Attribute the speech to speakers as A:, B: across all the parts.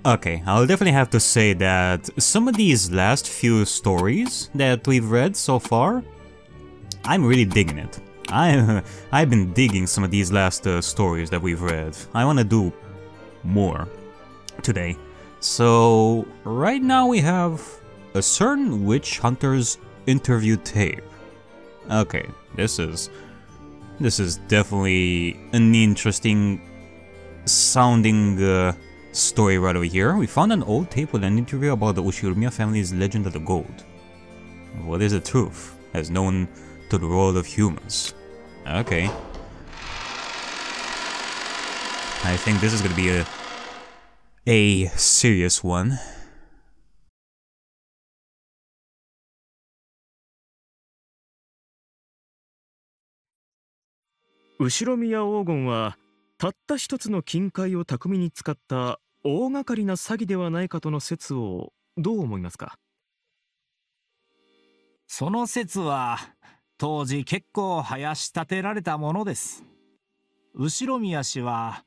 A: Okay, I'll definitely have to say that some of these last few stories that we've read so far, I'm really digging it. I've been digging some of these last stories that we've read. I want to do more today. So right now we have a certain witch hunter's interview tape. Okay, this is definitely an interesting sounding story right over here. We found an old tape with an interview about the Ushiromiya family's legend of the gold. What is the truth, as known to the world of humans? Okay. I think this is gonna be a serious one.
B: Ushiromiya黄金はたった一つの金塊を巧みに使った大掛かりな詐欺ではないかとの説をどう思いますか？
C: その説は当時結構囃し立てられたものです。後宮氏は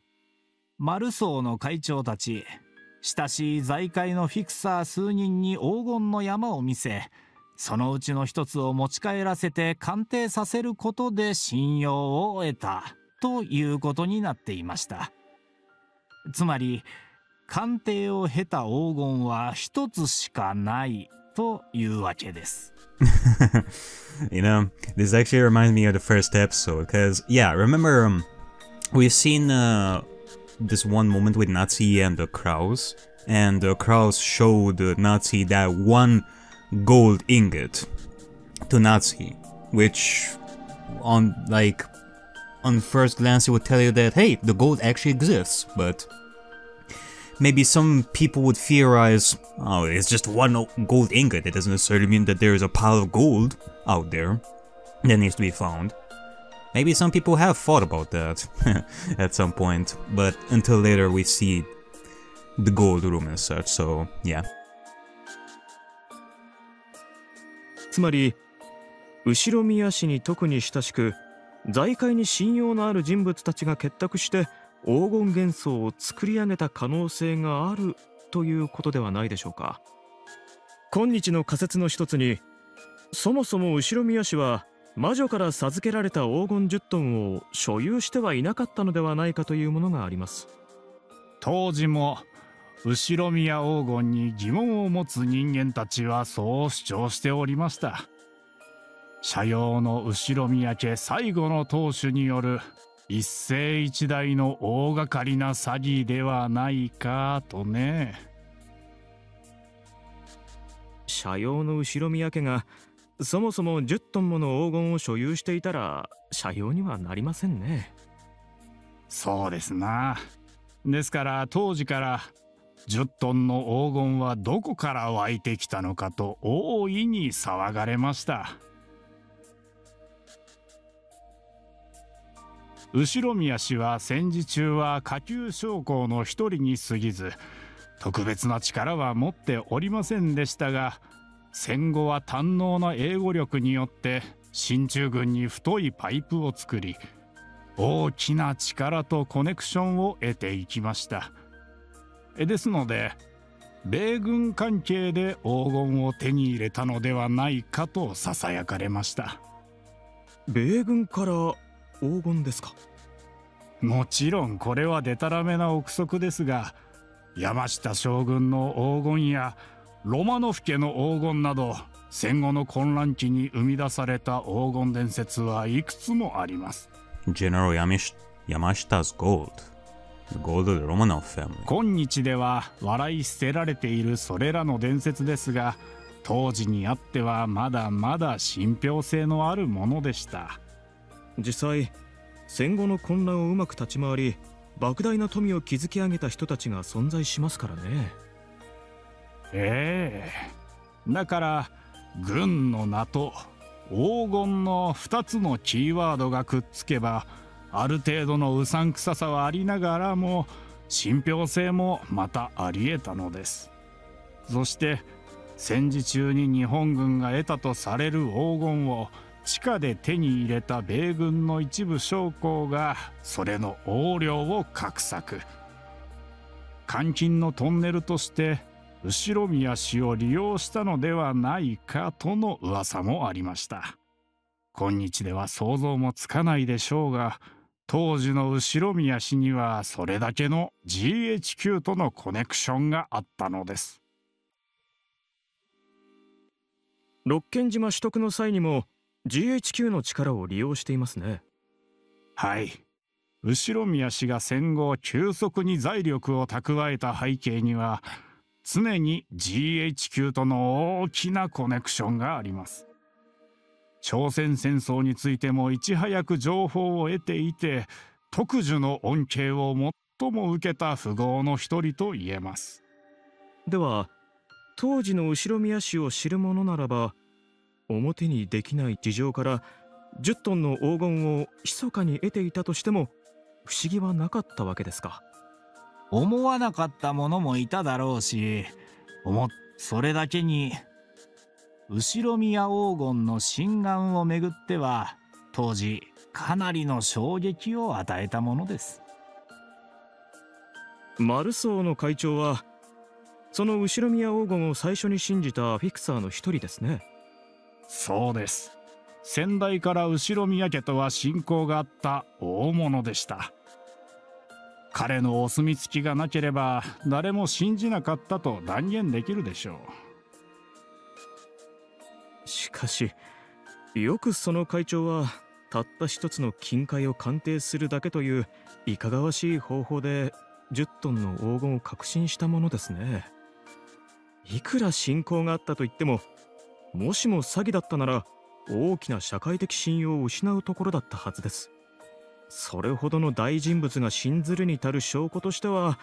C: 丸荘の会長たち親しい財界のフィクサー数人に黄金の山を見せ、そのうちの一つを持ち帰らせて鑑定させることで信用を得たということになっていました。つまり鑑定を経た黄金は一つしかないというわけです。
A: You know, this actually reminds me of the first episode, because, yeah, remember, we've seen this one moment with Natsu and the crows, and the crows showed Natsu that one gold ingot to Natsu, which, on first glance, it would tell you that, hey, the gold actually exists, but maybe some people would theorize, oh, it's just one gold ingot. It doesn't necessarily mean that there is a pile of gold out there that needs to be found. Maybe some people have thought about that at some point, but until later we see the gold room and such, so yeah.
B: つまり後宮氏に特に親しく財界に信用のある人物たちが結託して黄金元素を作り上げた可能性があるということではないでしょうか。今日の仮説の一つに、そもそも後宮氏は魔女から授けられた黄金10トンを所有してはいなかったのではないかというものがあります。
C: 当時も後宮黄金に疑問を持つ人間たちはそう主張しておりました。社用の後宮家最後の当主による一世一代の大掛かりな詐欺ではないかとね。
B: 社用の後宮家がそもそも10トンもの黄金を所有していたら社用にはなりませんね。
C: そうですな。ですから当時から10トンの黄金はどこから湧いてきたのかと大いに騒がれました。後宮氏は戦時中は下級将校の一人に過ぎず特別な力は持っておりませんでしたが、戦後は堪能な英語力によって進駐軍に太いパイプを作り大きな力とコネクションを得ていきました。ですので米軍関係で黄金を手に入れたのではないかとささやかれました。
B: 米軍から黄金ですか？
C: もちろんこれはデタラメな憶測ですが、山下将軍の黄金やロマノフ家の黄金など戦後の混乱期に生み出された黄金伝説はいくつもあります。
A: General Yamashita's gold. The gold of the Romanov family.
C: 今日では笑い捨てられているそれらの伝説ですが、当時にあってはまだまだ信憑性のあるものでした。
B: 実際戦後の混乱をうまく立ち回り莫大な富を築き上げた人たちが存在しますからね。
C: だから軍の名と黄金の2つのキーワードがくっつけばある程度のうさんくささはありながらも信憑性もまたあり得たのです。そして戦時中に日本軍が得たとされる黄金を地下で手に入れた米軍の一部将校がそれの横領を画策。
D: 監禁のトンネルとして後ろ宮氏を利用したのではないかとの噂もありました。今日では想像もつかないでしょうが、当時の後宮氏にはそれだけの GHQ とのコネクションがあったのです。
B: 六軒島取得の際にも GHQ の力を利用していますね。
D: はい。後宮氏が戦後急速に財力を蓄えた背景には、常に GHQ との大きなコネクションがあります。朝鮮戦争についてもいち早く情報を得ていて、特需の恩恵を最も受けた富豪の一人と言えます。
B: では当時の後宮氏を知る者ならば、表にできない事情から10トンの黄金を密かに得ていたとしても不思議はなかったわけですか。
C: 思わなかった者もいただろうし、それだけに後宮黄金の真贋をめぐっては当時かなりの衝撃を与えたものです。
B: マルソーの会長はその後宮黄金を最初に信じたフィクサーの一人ですね。
D: そうです。先代から後宮家とは親交があった大物でした。彼のお墨付きがなければ誰も信じなかったと断言できるでしょ
B: う。しかしよくその会長はたった一つの金塊を鑑定するだけといういかがわしい方法で10トンの黄金を確信したものですね。いくら信仰があったと言っても、もしも詐欺だったなら大きな社会的信用を失うところだったはずです。それほどの大人物が信ずるに足る証拠としては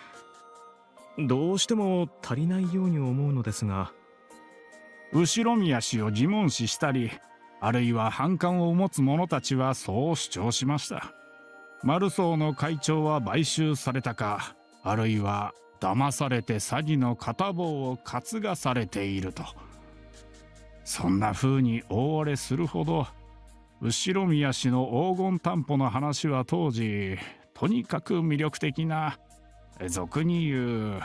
B: どうしても足りないように思うのですが。
D: 後宮氏を疑問視したり、あるいは反感を持つ者たちはそう主張しました。マルソーの会長は買収されたか、あるいは騙されて詐欺の片棒を担がされていると。そんな風に大荒れするほど後宮氏の黄金担保の話は当時とにかく魅力的な、俗に言う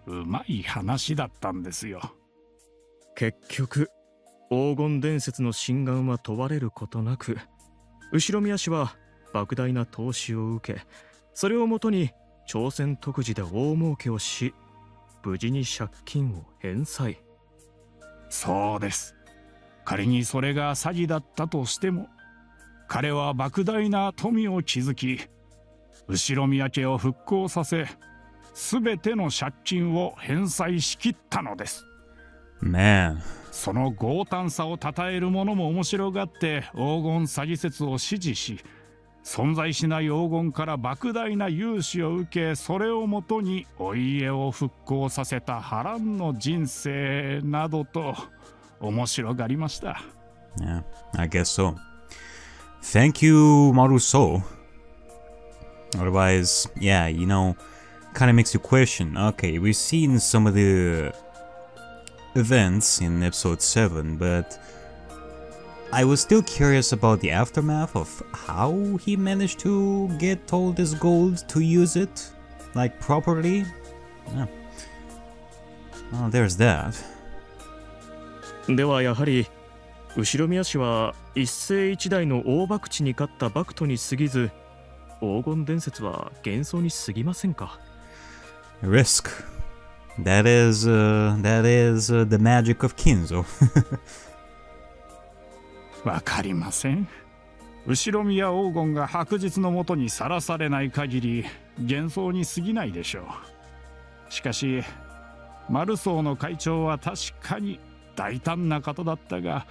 D: うまい話だったんですよ。
B: 結局黄金伝説の真贋は問われることなく、後宮氏は莫大な投資を受け、それをもとに朝鮮特需で大儲けをし、無事に借金を返済。
D: そうです。仮にそれが詐欺だったとしても、彼は莫大な富を築き、後宮家を復興させ、全ての借金を返済しきったのです。
A: Man.
D: その強胆さを称える者も面白がって黄金詐欺説を支持し、存在しない黄金から莫大な融資を受け、それをもとにお家を復興させた波乱の人生などと面白がりました。
A: Yeah, I guess so. Thank you, Maruso. Otherwise, yeah, kind of makes you question. Okay, we've seen some of the events in episode 7, but I was still curious about the aftermath of how he managed to get all this gold to use it, like, properly. Yeah. Well, there's that.
B: ではやはり後宮氏は一世一代の大博打に勝った博徒に過ぎず、黄金伝説は幻想に過ぎませんか。
A: Risk. That is the magic of Kinzo.
D: わかりません。後宮黄金が白日のもとにさらされない限り幻想に過ぎないでしょう。しかしマルソーの会長は確かに大胆な方だったが、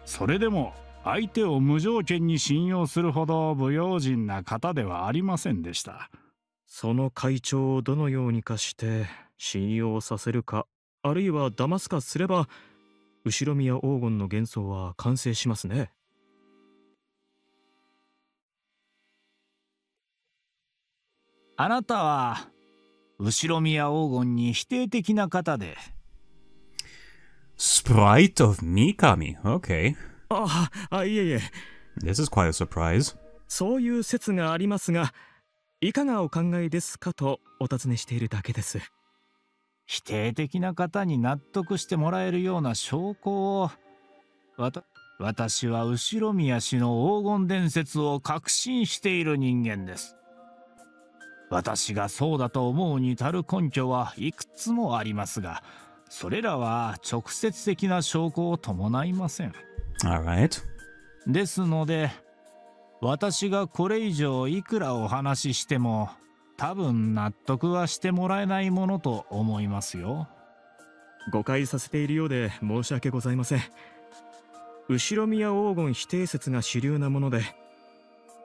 D: それでも相手を無条件に信用するほど不用心な方ではありませんでした。
B: その会長をどのようにかして信用させるか、あるいは騙すかすれば後宮黄金の幻想は完成しますね。
C: あなたは後宮黄金に否定的な方で。
A: Sprite of Mikami. Okay.
B: いえいえ。
A: This is quite a surprise.
B: そういう説がありますが、いかがお考えですかとお尋ねしているだけです。
C: 否定的な方に納得してもらえるような証拠を、私は後ろ宮氏の黄金伝説を確信している人間です。私がそうだと思うに足る根拠はいくつもありますが、それらは直接的な証拠を伴いません。
A: Alright.
C: ですので、私がこれ以上いくらお話ししても、多分納得はしてもらえないものと思いますよ。
B: 誤解させているようで申し訳ございません。後ろ宮黄金否定説が主流なもので、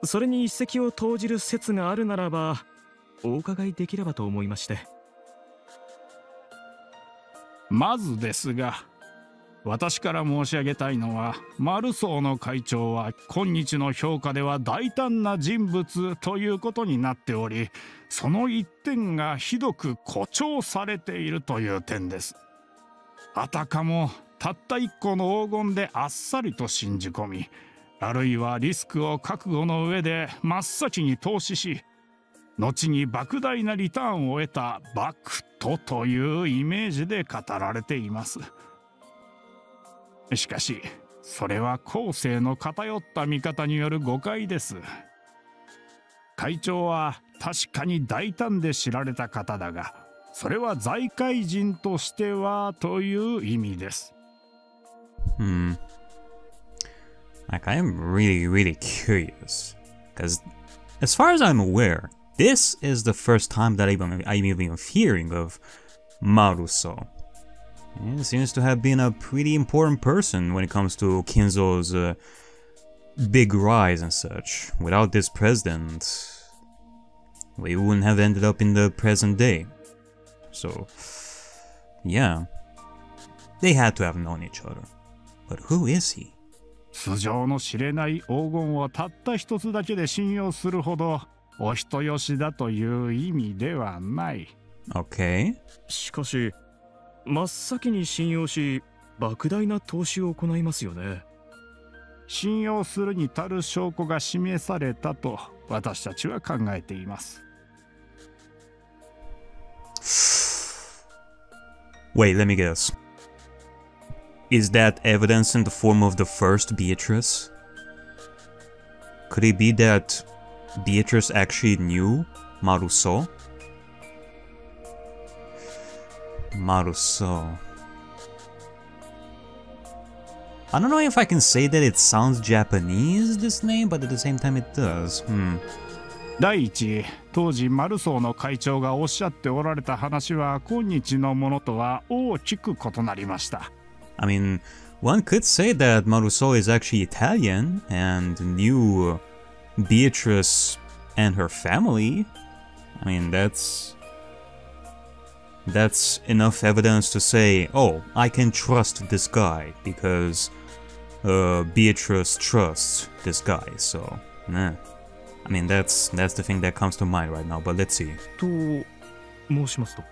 B: それに一石を投じる説があるならばお伺いできればと思いまして。
D: まずですが、私から申し上げたいのは、マルソーの会長は今日の評価では大胆な人物ということになっており、その一点がひどく誇張されているという点です。あたかもたった一個の黄金であっさりと信じ込み、あるいはリスクを覚悟の上で真っ先に投資し、後に莫大なリターンを得たバクトというイメージで語られています。しかし、それは後世の偏った見方による誤解です。会長は確かに大胆で知られた方だが、それは財界人としてはという意味です。
A: Like, I am really curious. Because, as far as I'm aware, this is the first time that I'm even hearing of Maruso. He seems to have been a pretty important person when it comes to Kinzo's big rise and such. Without this president, we wouldn't have ended up in the present day. So, yeah, they had to have known each other. But who is he?
D: 素性の知れない黄金をたった一つだけで信用するほどお人よしだという意味ではない。
A: Okay.
B: しかし、真っ先に信用し、莫大な投資を行いますよね。
D: 信用するに足る証拠が示されたと私たちは考えています。
A: Wait, let me guess. Is that evidence in the form of the first Beatrice? Could it be that Beatrice actually knew Maruso? Maruso. I don't know if I can say that it sounds Japanese, this name, but at the same time it does.
D: 第一、当時マルソーの会長がおっしゃっておられた話は今日のものとは大きく異なりました。
A: I mean, one could say that Maruso is actually Italian and knew Beatrice and her family. I mean, that's enough evidence to say, oh, I can trust this guy because Beatrice trusts this guy. So, nah. I mean, that's the thing that comes to mind right now. But let's see.
B: と申しますと、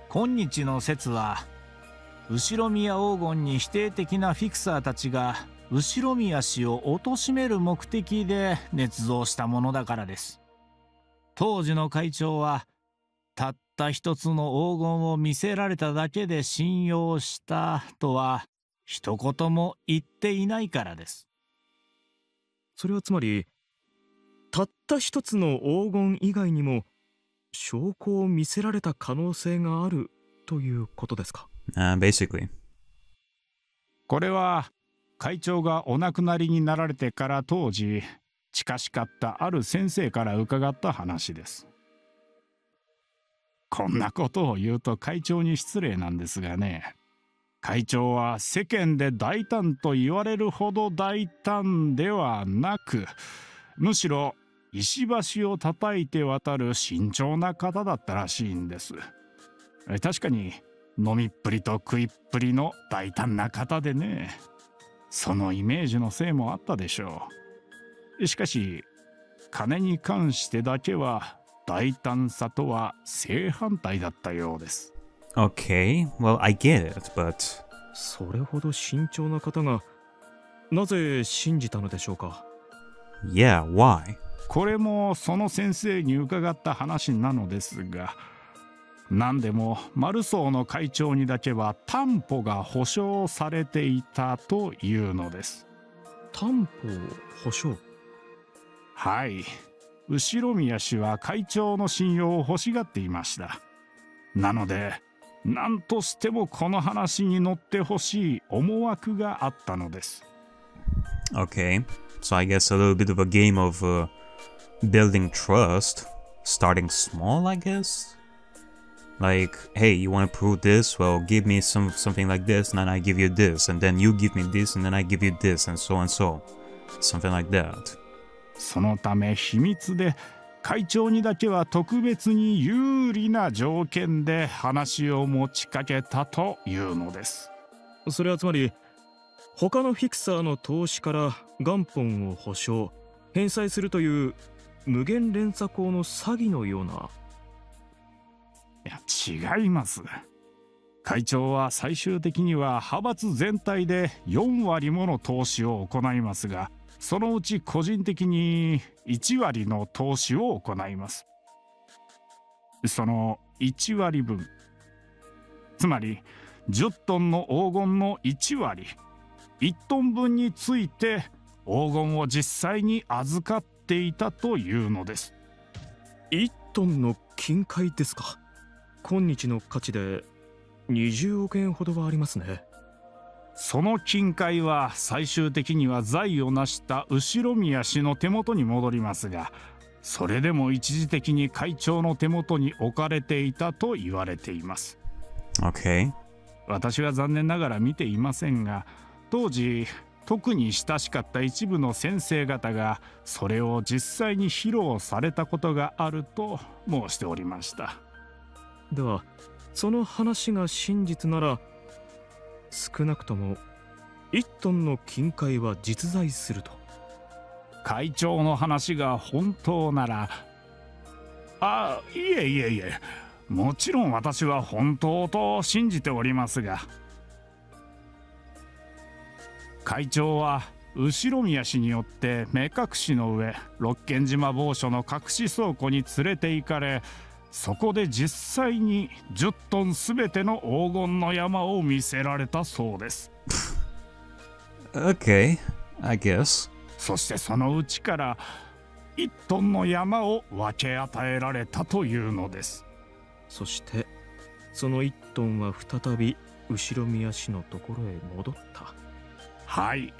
C: 今日の説は、後ろ宮黄金に否定的なフィクサーたちが後ろ宮氏を貶める目的で捏造したものだからです。当時の会長はたった一つの黄金を見せられただけで信用したとは一言も言っていないからです。
B: それはつまり、たった一つの黄金以外にも証拠を見せられた可能性があるということですか。
A: Basically.
D: これは会長がお亡くなりになられてから当時近しかったある先生から伺った話です。こんなことを言うと会長に失礼なんですがね、会長は世間で大胆と言われるほど大胆ではなく、むしろ石橋を叩いて渡る慎重な方だったらしいんです。確かに飲みっぷりと食いっぷりの大胆な方でね、そのイメージのせいもあったでしょう。しかし金に関してだけは大胆さとは正反対だったようです。
A: Okay, well, I get it, but...
B: それほど慎重な方がなぜ信じたのでしょうか。
A: Yeah, why?
D: これもその先生に伺った話なのですが、何でもマルソーの会長にだけは担保が保証されていたというのです。
B: 担保保証？
D: はい、後宮氏は会長の信用を欲しがっていました。なので何としてもこの話に乗ってほしい思惑があったのです。
A: Okay, so I guess a little bit of a game of building trust, starting small, I guess. Like, hey, you want to prove this? Well, give me something like this, and then I give you this, and then you give me this, and then I give you this, and so and so. Something like that.
D: そのため秘密で会長にだけは特別に有利な条件で話を持ちかけたというのです。
B: それはつまり他のフィクサーの投資から元本を保証返済するという無限連鎖項の詐欺のような。
D: いや、違います。会長は最終的には派閥全体で4割もの投資を行いますが、そのうち個人的に1割の投資を行います。その1割分、つまり10トンの黄金の1割、1トン分について黄金を実際に預かっていたというのです。
B: 1トンの金塊ですか。今日の価値で20億円ほどはありますね。
D: その金塊は最終的には財を成した後宮氏の手元に戻りますが、それでも一時的に会長の手元に置かれていたと言われています。
A: Okay.
D: 私は残念ながら見ていませんが、当時特に親しかった一部の先生方がそれを実際に披露されたことがあると申しておりました。
B: ではその話が真実なら、少なくとも1トンの金塊は実在すると。
D: 会長の話が本当なら、いえ、もちろん私は本当と信じておりますが、会長は後宮氏によって目隠しの上、六軒島某所の隠し倉庫に連れて行かれ、そこで実際に10トンすべての黄金の山を見せられたそうです。
A: Okay, I guess.
D: そしてそのうちから1トンの山を分け与えられたというのです。
B: そしてその1トンは再び後宮氏のところへ戻った。
D: はい、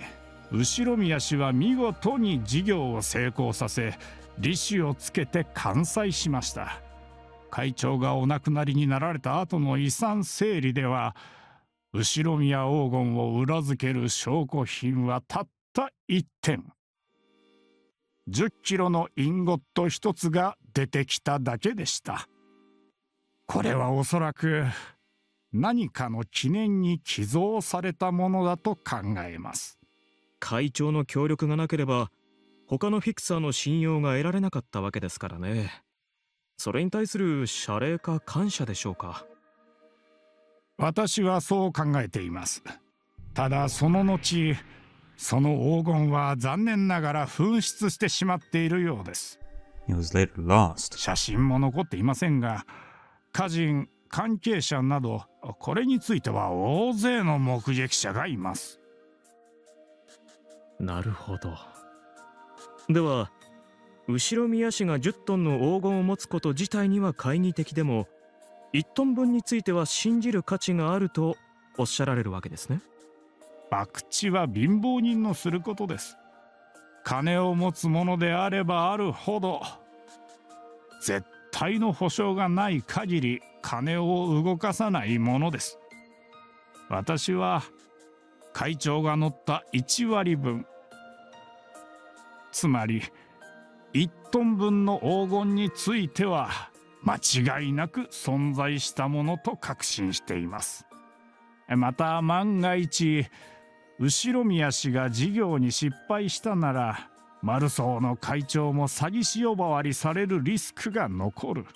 D: 後宮氏は見事に事業を成功させ、利子をつけて完済しました。会長がお亡くなりになられた後の遺産整理では、後宮黄金を裏付ける証拠品はたった1点、10キロのインゴット1つが出てきただけでした。これはおそらく何かの記念に寄贈されたものだと考えます。
B: 会長の協力がなければ他のフィクサーの信用が得られなかったわけですからね。それに対する謝礼か感謝でしょうか。
D: 私はそう考えています。ただその後、その黄金は残念ながら紛失してしまっているようです。
A: He was later lost.
D: 写真も残っていませんが、家人、関係者などこれについては大勢の目撃者がいます。
B: なるほど。では後宮氏が10トンの黄金を持つこと自体には懐疑的でも、1トン分については信じる価値があるとおっしゃられるわけですね。
D: 博打は貧乏人のすることです。金を持つものであればあるほど、絶対の保証がない限り金を動かさないものです。私は会長が乗った1割分、つまり1トン分の黄金については間違いなく存在したものと確信しています。また万が一後宮氏が事業に失敗したなら、マルソーの会長も詐欺師呼ばわりされるリスクが残る。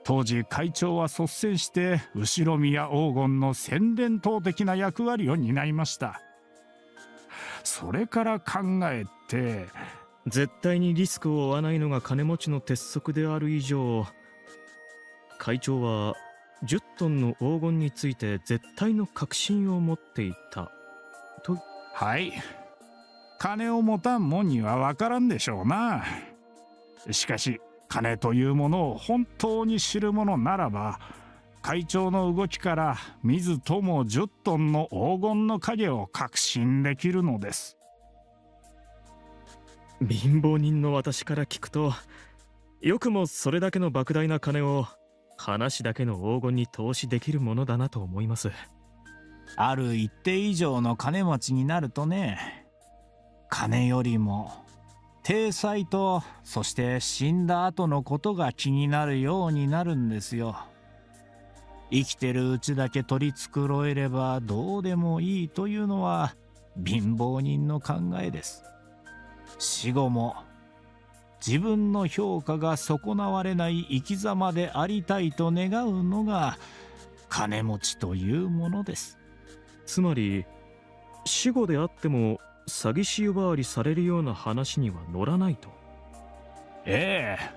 D: 当時会長は率先して後宮黄金の宣伝塔的な役割を担いました。それから考えて、
B: 絶対にリスクを負わないのが金持ちの鉄則である以上、会長は10トンの黄金について絶対の確信を持っていたと。
D: はい。金を持たんもんにはわからんでしょうな。しかし金というものを本当に知る者ならば、会長の動きから見ずとも10トンの黄金の影を確信できるのです。
B: 貧乏人の私から聞くと、よくもそれだけの莫大な金を話だけの黄金に投資できるものだなと思います。
C: ある一定以上の金持ちになるとね、金よりも体裁と、そして死んだ後のことが気になるようになるんですよ。生きてるうちだけ取り繕えればどうでもいいというのは貧乏人の考えです。死後も自分の評価が損なわれない生き様でありたいと願うのが金持ちというものです。
B: つまり死後であっても詐欺師呼ばわりされるような話には乗らないと。
D: ええ、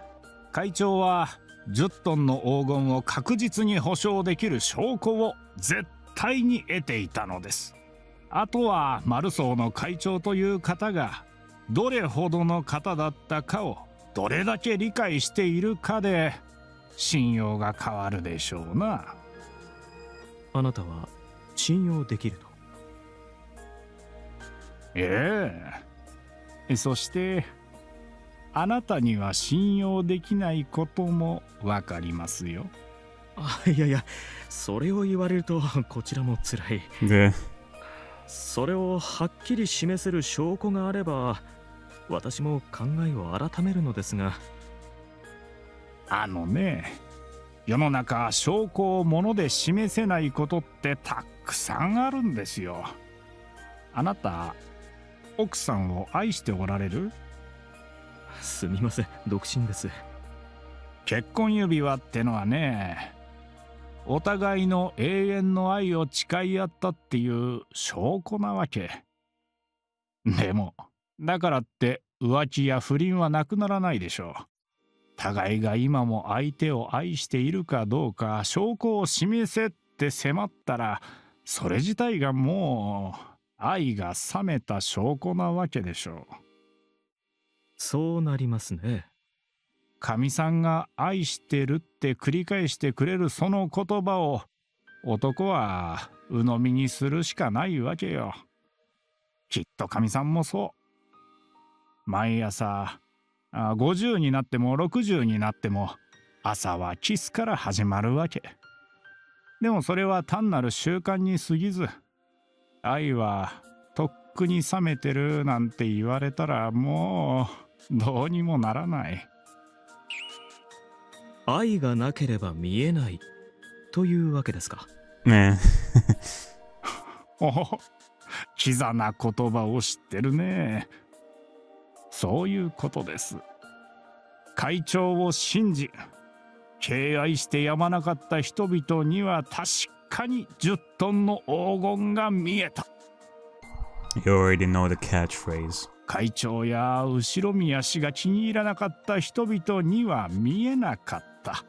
D: 会長は10トンの黄金を確実に保証できる証拠を絶対に得ていたのです。あとはマルソーの会長という方がどれほどの方だったかをどれだけ理解しているかで信用が変わるでしょうな。
B: あなたは信用できると。
D: ええ。そしてあなたには信用できないこともわかりますよ。
B: いやいや、それを言われるとこちらもつらい。
A: で、
B: それをはっきり示せる証拠があれば私も考えを改めるのですが。
D: 世の中証拠をもので示せないことってたくさんあるんですよ。あなた奥さんを愛しておられる？
B: すみません、独身です。
D: 結婚指輪ってのはね、お互いの永遠の愛を誓い合ったっていう証拠なわけ。でもだからって浮気や不倫はなくならないでしょう。互いが今も相手を愛しているかどうか証拠を示せって迫ったら、それ自体がもう愛が冷めた証拠なわけでしょう。
B: そうなりますね。
D: かみさんが愛してるって繰り返してくれるその言葉を男は鵜呑みにするしかないわけよ。きっとかみさんもそう。毎朝50になっても60になっても朝はキスから始まるわけ。でもそれは単なる習慣に過ぎず、愛はとっくに冷めてるなんて言われたらもうどうにもならない。
B: 愛がなければ見えないというわけですか。
A: ね
D: お、キザな言葉を知ってるね。そういうことです。会長を信じ敬愛してやまなかった人々には確かに10トンの黄金が見えた。
A: You already know the catchphrase.
D: 会長や後ろ宮氏が気に入らなかった人々には見えなかった。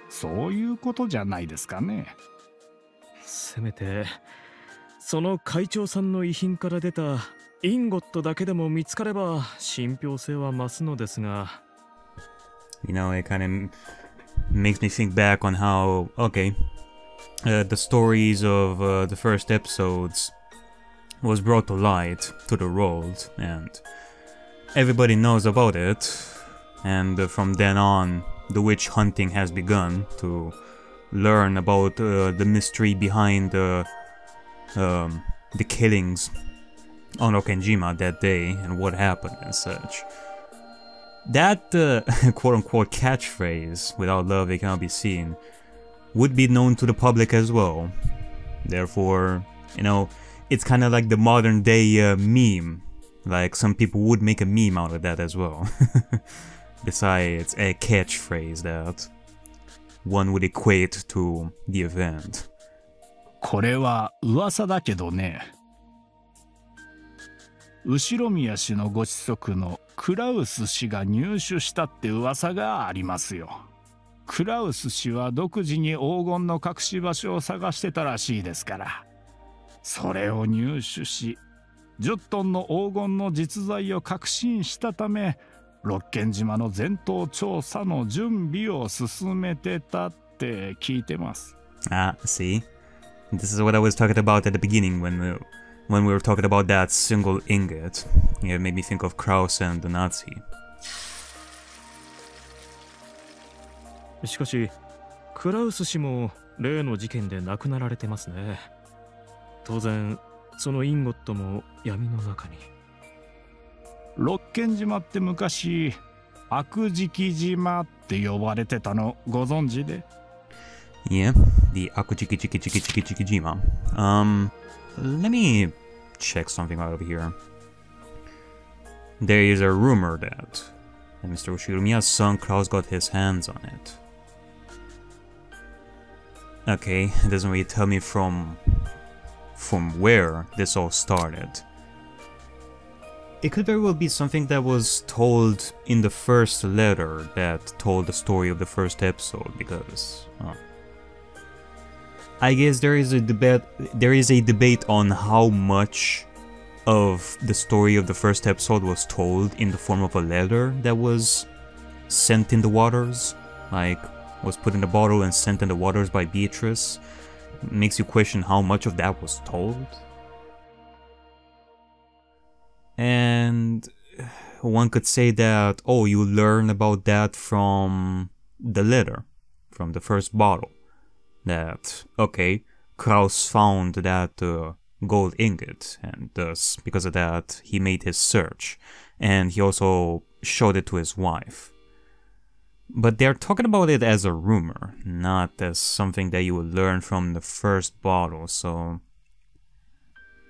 D: そういうことじゃないですかね。
B: せめてその会長さんの遺品から出たインゴットだけでも見つかれば信憑性は増すのですが。
A: You know, it kind of makes me think back on how, okay, the stories of the first episodes was brought to light to the world, and everybody knows about it, and from then on, the witch hunting has begun to learn about the mystery behind the killings on Okenjima that day and what happened and such. That quote-unquote catchphrase, without love it cannot be seen, would be known to the public as well. Therefore, you know, it's kind of like the modern day meme. Like, some people would make a meme out of that as well. Besides a catchphrase that one would equate to the event.
D: これは噂だけどね。後宮氏のご子息のクラウス氏が入手したって噂がありますよ。クラウス氏は独自に黄金の隠し場所を探してたらしいですから、それを入手し10トンの黄金の実在を確信したため、六軒島の全頭調査の準備を進めてたって聞いてます。
A: Ah, see? This is what I was talking about at the beginning when we were talking about that single ingot. It made me think of Kraus and the Nazi.
B: しかしクラウス氏も例の事件で亡くなられてますね。当然そのインゴットも闇の中に。
D: 六軒島って昔悪時期島って呼ばれてたのご存知で？
A: Yeah, the Akujiki-jiki-jiki-jiki-jiki-jima. Let me check something out over here. There is a rumor that Mr. Ushiromiya's son Kraus got his hands on it. Okay, it doesn't really tell me from where this all started. It could very well be something that was told in the first letter that told the story of the first episode, because I guess there is a debate on how much of the story of the first episode was told in the form of a letter that was sent in the waters, like was put in a bottle and sent in the waters by Beatrice. It makes you question how much of that was told. And one could say that, oh, you learn about that from the letter, from the first bottle. That, okay, Kraus found that gold ingot, and thus, because of that, he made his search. And he also showed it to his wife. But they're talking about it as a rumor, not as something that you would learn from the first bottle, so...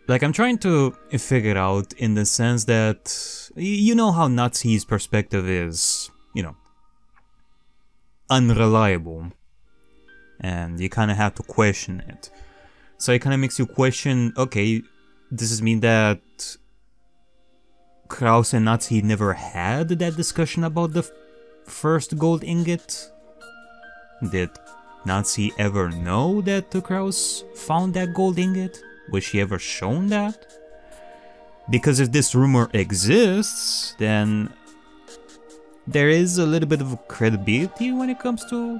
A: Like, I'm trying to figure it out in the sense that, you know how Nazi's perspective is, you know, unreliable. And you kind of have to question it. So it kind of makes you question, okay, does this mean that Kraus and Nazi never had that discussion about the first gold ingot? Did Nazi ever know that Kraus found that gold ingot? Was she ever shown that? Because if this rumor exists, then there is a little bit of credibility when it comes to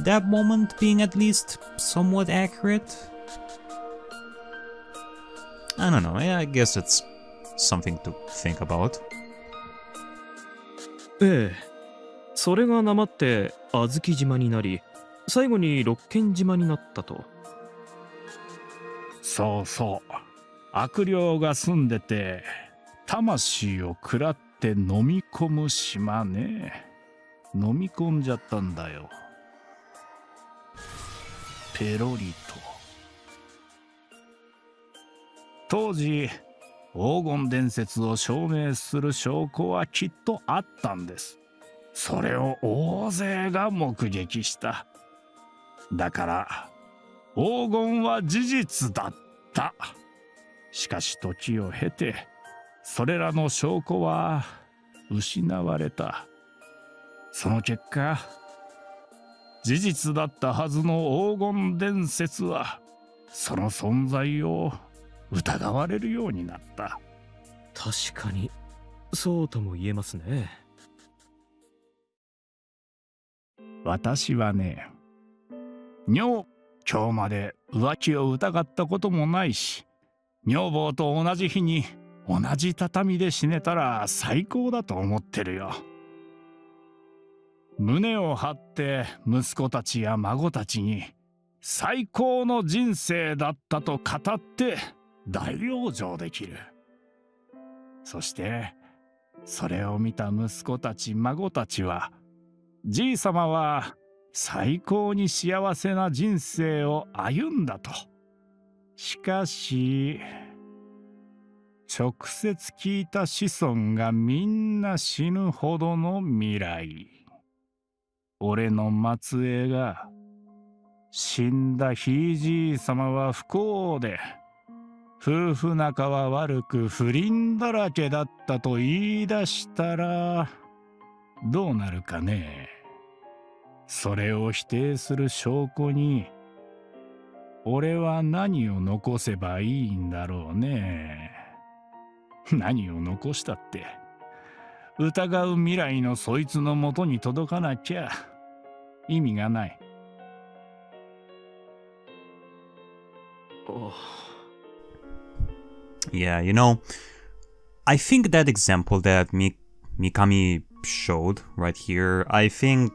A: that moment being at least somewhat accurate. I don't know, I guess it's something to think about.
B: ええ、それがなまって小豆島になり、最後に六軒島になったと。
D: そうそう、悪霊が住んでて魂を食らって飲み込む島ね。飲み込んじゃったんだよ、ペロリと。当時黄金伝説を証明する証拠はきっとあったんです。それを大勢が目撃した。だから黄金は事実だった。しかし時を経てそれらの証拠は失われた。その結果、事実だったはずの黄金伝説はその存在を疑われるようになった。
B: 確かにそうとも言えますね。
D: 私はね、今日まで浮気を疑ったこともないし、女房と同じ日に同じ畳で死ねたら最高だと思ってるよ。胸を張って息子たちや孫たちに最高の人生だったと語って大往生できる。そしてそれを見た息子たち孫たちは、じいさまは最高に幸せな人生を歩んだと。しかし直接聞いた子孫がみんな死ぬほどの未来。俺の末裔が死んだひいじいさまは不幸で夫婦仲は悪く不倫だらけだったと言い出したらどうなるかね。それを否定する証拠に俺は何を残せばいいんだろうね。何を残したって疑う未来のそいつの元に届かなきゃ意味がない。
A: Yeah, I think that example that Mikami showed right here, I think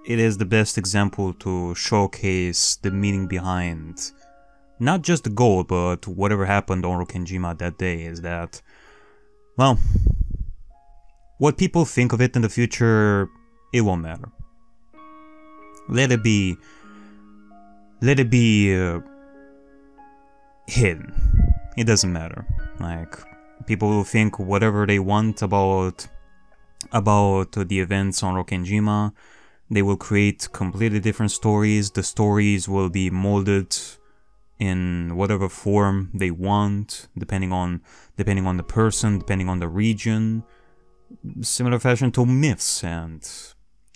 A: it is the best example to showcase the meaning behind not just the goal, but whatever happened on Rokkenjima that day. Is that, well, what people think of it in the future, it won't matter. Let it be hidden. It doesn't matter. Like, people will think whatever they want about the events on Rokkenjima. They will create completely different stories. The stories will be molded in whatever form they want, depending on the person, depending on the region. Similar fashion to myths and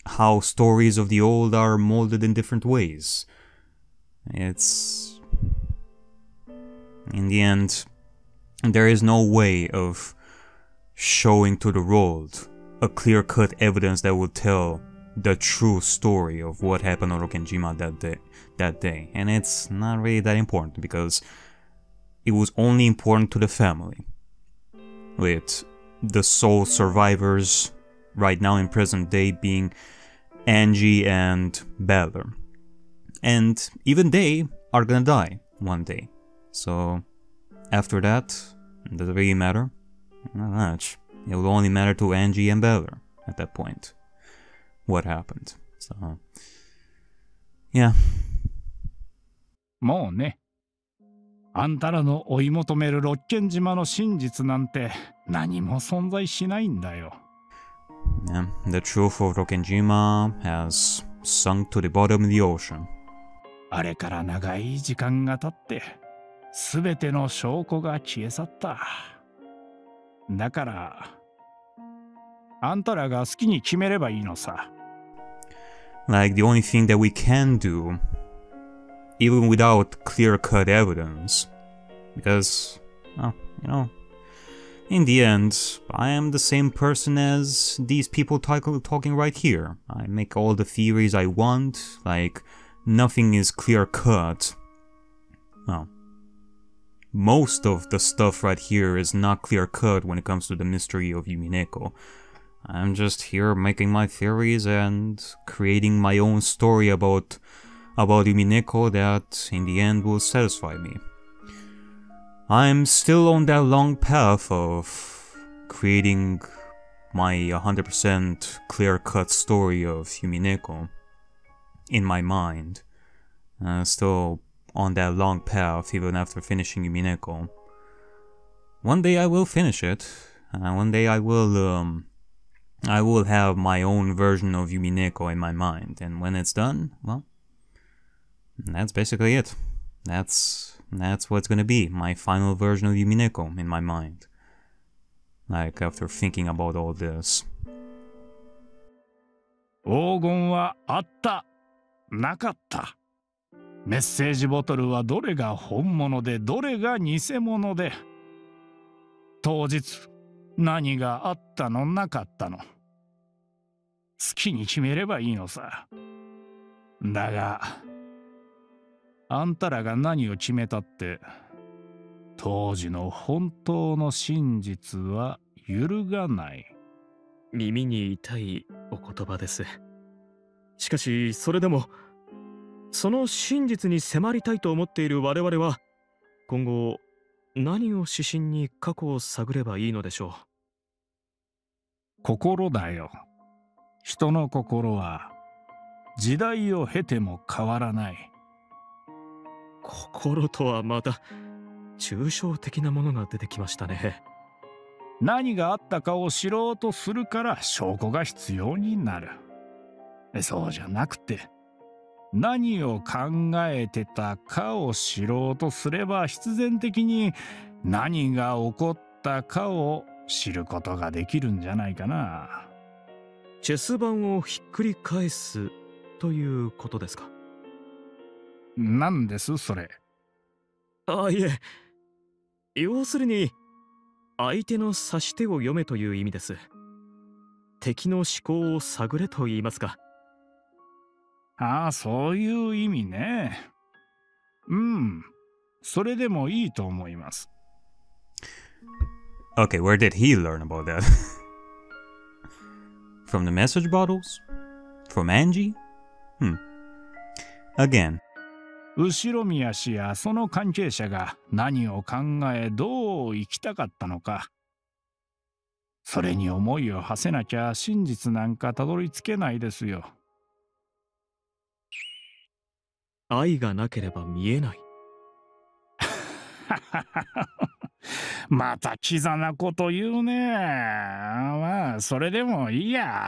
A: how stories of the old are molded in different ways. It's, in the end, there is no way of showing to the world a clear-cut evidence that will tell the true story of what happened on Rokkenjima that day. And it's not really that important, because it was only important to the family, with the sole survivors right now in present day being Angie and Balor. And even they are gonna die one day. So after that, it doesn't really matter. Not much. It will only matter to Angie and Balor at that point what happened. So yeah.
D: もうね、あんたらの追い求める六軒島の真実なんて何も存在しないんだよ。
A: Yeah, the truth of Rokkenjima has sunk to the bottom of the ocean.
D: あれから長い時間が経って、すべての証拠が消え去った。だから、あんたらが好きに決めればいいのさ。
A: Like, the only thing that we can do, even without clear-cut evidence, because, in the end, I am the same person as these people talking right here. I make all the theories I want, like, nothing is clear-cut. Well, most of the stuff right here is not clear-cut when it comes to the mystery of Umineko. I'm just here making my theories and creating my own story about Umineko that in the end will satisfy me. I'm still on that long path of creating my 100% clear-cut story of Umineko in my mind. Still on that long path even after finishing Umineko. One day I will finish it. One day I will have my own version of Umineko in my mind, and when it's done, well, that's basically it. That's what's gonna be my final version of Umineko in my mind. Like, after thinking about all this.
D: 黄金はあった、なかった。メッセージボトルはどれが本物でどれが偽物で、当日何があったのなかったの。好きに決めればいいのさ。だが、あんたらが何を決めたって、当時の本当の真実は揺るがない。
B: 耳に痛いお言葉です。しかし、それでも、その真実に迫りたいと思っている我々は、今後、何を指針に過去を探ればいいのでしょ
D: う。心だよ。人の心は時代を経ても変わらない。
B: 心とはまた抽象的なものが出てきましたね。
D: 何があったかを知ろうとするから証拠が必要になる。そうじゃなくて、何を考えてたかを知ろうとすれば必然的に何が起こったかを知ることができるんじゃないかな。
B: チェス盤をひっくり返すということですか？
D: 何ですそれ？
B: あ、いえ、要するに相手の指し手を読めという意味です。敵の思考を探れと言いますか。
D: ああ、そういう意味ね。うん、それでもいいと思います。
A: Okay, where did he learn about that? From the message bottles? From Angie? Again.
D: 後ろ宮氏やその関係者が何を考えどう生きたかったのか。それに思いを馳せなきゃ真実なんかたどり着けないですよ。
B: 愛がなければ見えない。
D: またキザなこと言うね。まあそれでもいいや。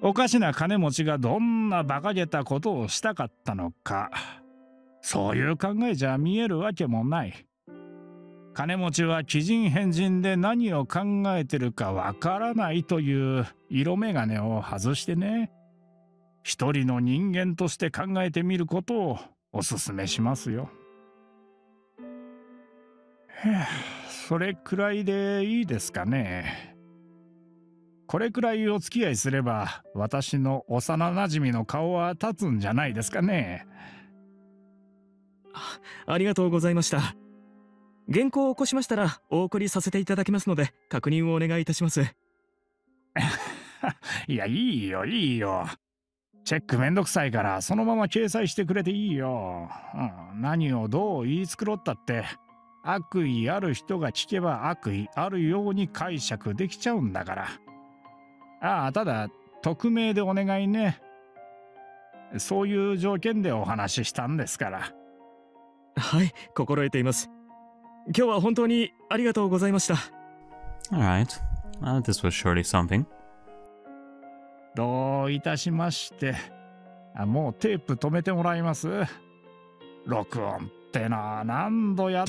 D: おかしな金持ちがどんな馬鹿げたことをしたかったのか、そういう考えじゃ見えるわけもない。金持ちは奇人変人で何を考えてるかわからないという色眼鏡を外してね、一人の人間として考えてみることをおすすめしますよ。それくらいでいいですかね。これくらいお付き合いすれば私の幼なじみの顔は立つんじゃないですかね。
B: ありがとうございました。原稿を起こしましたらお送りさせていただきますので確認をお願いいたします。
D: いや、いいよいいよ。チェックめんどくさいからそのまま掲載してくれていいよ。何をどう言い繕ったって悪意ある人が聞けば悪意あるように解釈できちゃうんだから。ただ匿名でお願いね。そういう条件でお話ししたんですから。
B: はい、心得ています。今日は本当にありがとうございました。
A: Alright. This was surely something.
D: どういたしまして。もうテープ止めてもらいます。録音ってな、何度やっ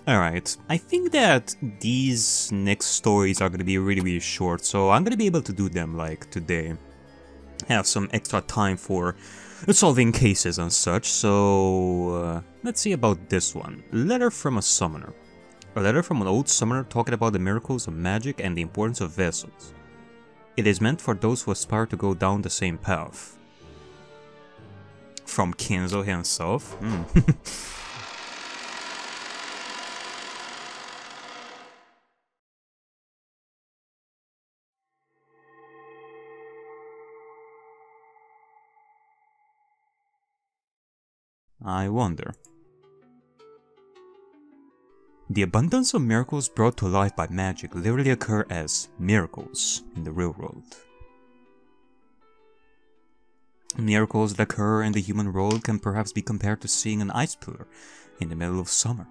A: Alright, I think that these next stories are gonna be really short, so I'm gonna be able to do them like today. Have some extra time for solving cases and such, so let's see about this one. Letter from a summoner. A letter from an old summoner talking about the miracles of magic and the importance of vessels. It is meant for those who aspire to go down the same path. From Kinzo himself? I wonder. The abundance of miracles brought to life by magic literally occur as miracles in the real world. Miracles that occur in the human world can perhaps be compared to seeing an ice pillar in the middle of summer.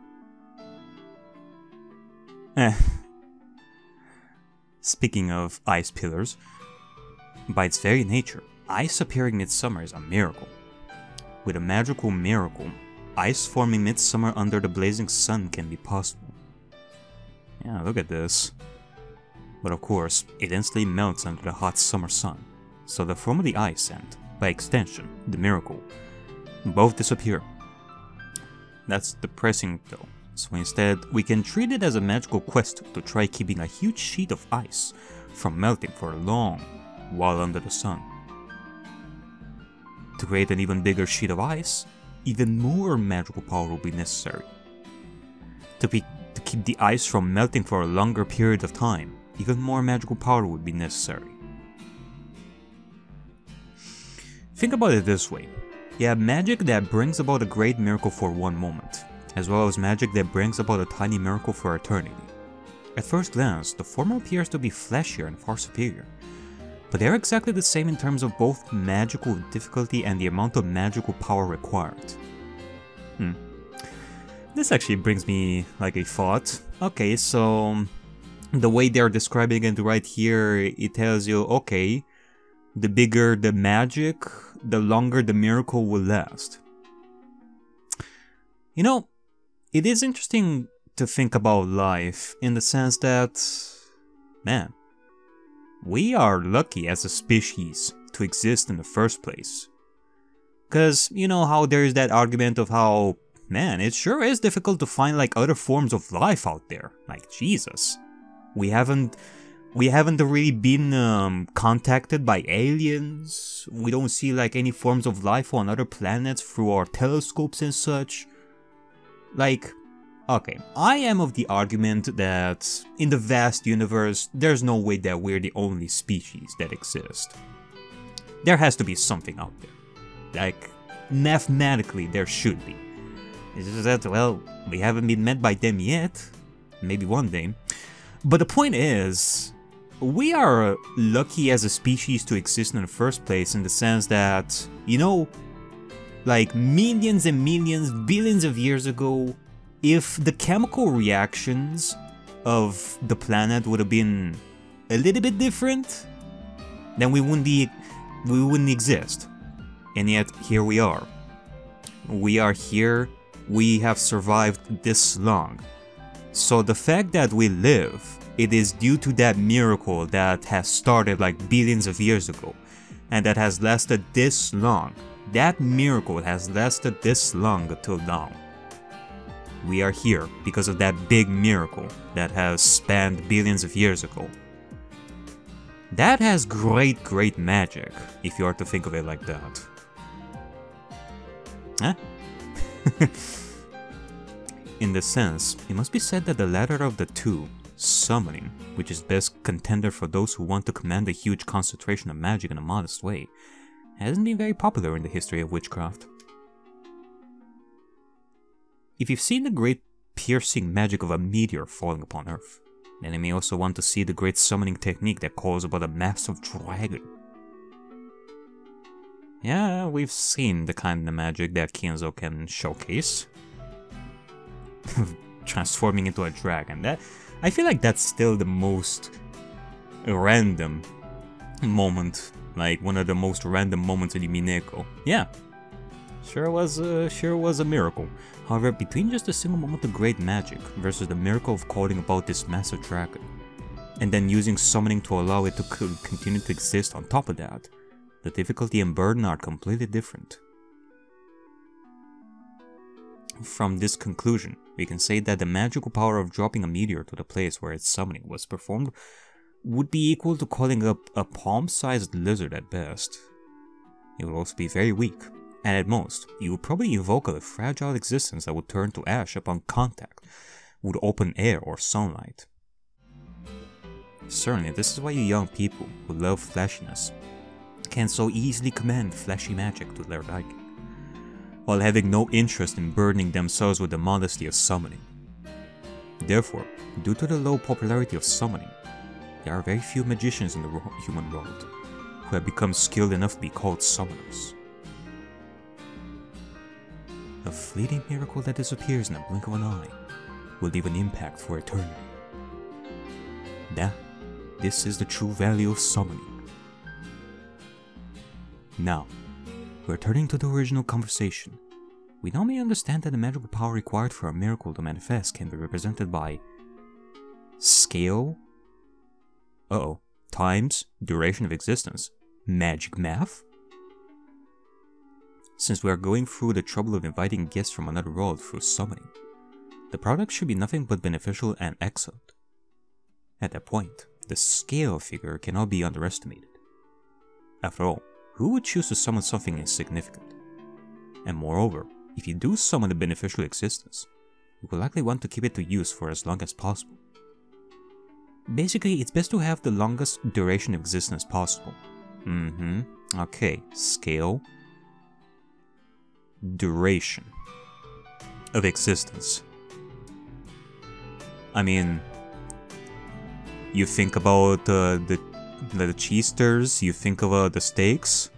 A: Speaking of ice pillars, by its very nature, ice appearing midsummer is a miracle. With a magical miracle, ice forming midsummer under the blazing sun can be possible. Yeah, look at this. But of course, it instantly melts under the hot summer sun, so the form of the ice and, by extension, the miracle, both disappear. That's depressing though, so instead, we can treat it as a magical quest to try keeping a huge sheet of ice from melting for a long while under the sun. To create an even bigger sheet of ice, even more magical power will be necessary. To keep the ice from melting for a longer period of time, even more magical power would be necessary. Think about it this way. You have magic that brings about a great miracle for one moment, as well as magic that brings about a tiny miracle for eternity. At first glance, the former appears to be flashier and far superior, but they're exactly the same in terms of both magical difficulty and the amount of magical power required. This actually brings me like a thought. Okay, so the way they're describing it right here, it tells you, okay, the bigger the magic, the longer the miracle will last. You know, it is interesting to think about life in the sense that, man, we are lucky as a species to exist in the first place. Cause you know how there's that argument of how, man, it sure is difficult to find like other forms of life out there. Like, Jesus. We haven't really been contacted by aliens. We don't see like any forms of life on other planets through our telescopes and such. Like, okay, I am of the argument that in the vast universe, there's no way that we're the only species that exist. There has to be something out there. Like, mathematically, there should be. It's just that, well, we haven't been met by them yet. Maybe one day. But the point is, we are lucky as a species to exist in the first place in the sense that, you know, like millions and millions, billions of years ago, if the chemical reactions of the planet would have been a little bit different, then we wouldn't exist. And yet, here we are. We are here. We have survived this long. So the fact that we live, it is due to that miracle that has started like billions of years ago, and that has lasted this long. That miracle has lasted this long until now. We are here because of that big miracle that has spanned billions of years ago. That has great, great magic, if you are to think of it like that. Huh? In this sense, it must be said that the latter of the two, summoning, which is best contender for those who want to command a huge concentration of magic in a modest way, hasn't been very popular in the history of witchcraft. If you've seen the great piercing magic of a meteor falling upon Earth, then you may also want to see the great summoning technique that calls about a massive dragon. Yeah, we've seen the kind of magic that Kinzo can showcase. Transforming into a dragon. That, I feel like that's still the most random moment. Like one of the most random moments in Umineko. Yeah. Sure was a miracle. However, between just a single moment of great magic versus the miracle of calling about this massive dragon, and then using summoning to allow it to continue to exist on top of that, the difficulty and burden are completely different. From this conclusion, we can say that the magical power of dropping a meteor to the place where its summoning was performed would be equal to calling up a palm-sized lizard at best. It would also be very weak, and at most, you would probably invoke a fragile existence that would turn to ash upon contact with open air or sunlight. Certainly, this is why you young people who love flashiness can so easily command flashy magic to their liking, while having no interest in burdening themselves with the modesty of summoning. Therefore, due to the low popularity of summoning, there are very few magicians in the human world who have become skilled enough to be called summoners. A fleeting miracle that disappears in a blink of an eye will leave an impact for eternity. This is the true value of summoning. Now, returning to the original conversation, we now may understand that the magical power required for a miracle to manifest can be represented by scale, times, duration of existence, magic math? Since we are going through the trouble of inviting guests from another world through summoning, the product should be nothing but beneficial and excellent. At that point, the scale figure cannot be underestimated. After all, who would choose to summon something insignificant? And moreover, if you do summon a beneficial existence, you will likely want to keep it to use for as long as possible. Basically, it's best to have the longest duration of existence possible. Okay, scale, duration of existence. I mean, you think about the the cheesters, you think of the stakes,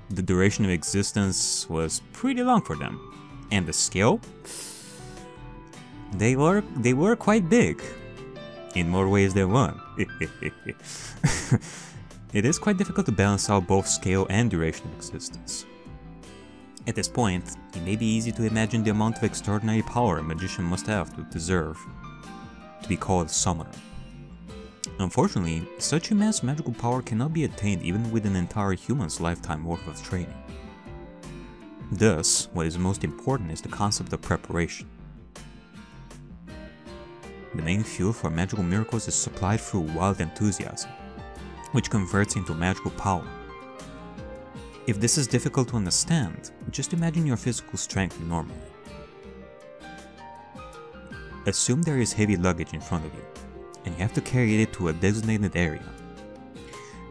A: the duration of existence was pretty long for them. And the scale? They were quite big. In more ways than one. It is quite difficult to balance out both scale and duration of existence. At this point, it may be easy to imagine the amount of extraordinary power a magician must have to deserve to be called a summoner. Unfortunately, such immense magical power cannot be attained even with an entire human's lifetime worth of training. Thus, what is most important is the concept of preparation. The main fuel for magical miracles is supplied through wild enthusiasm, which converts into magical power. If this is difficult to understand, just imagine your physical strength normally. Assume there is heavy luggage in front of you, and you have to carry it to a designated area.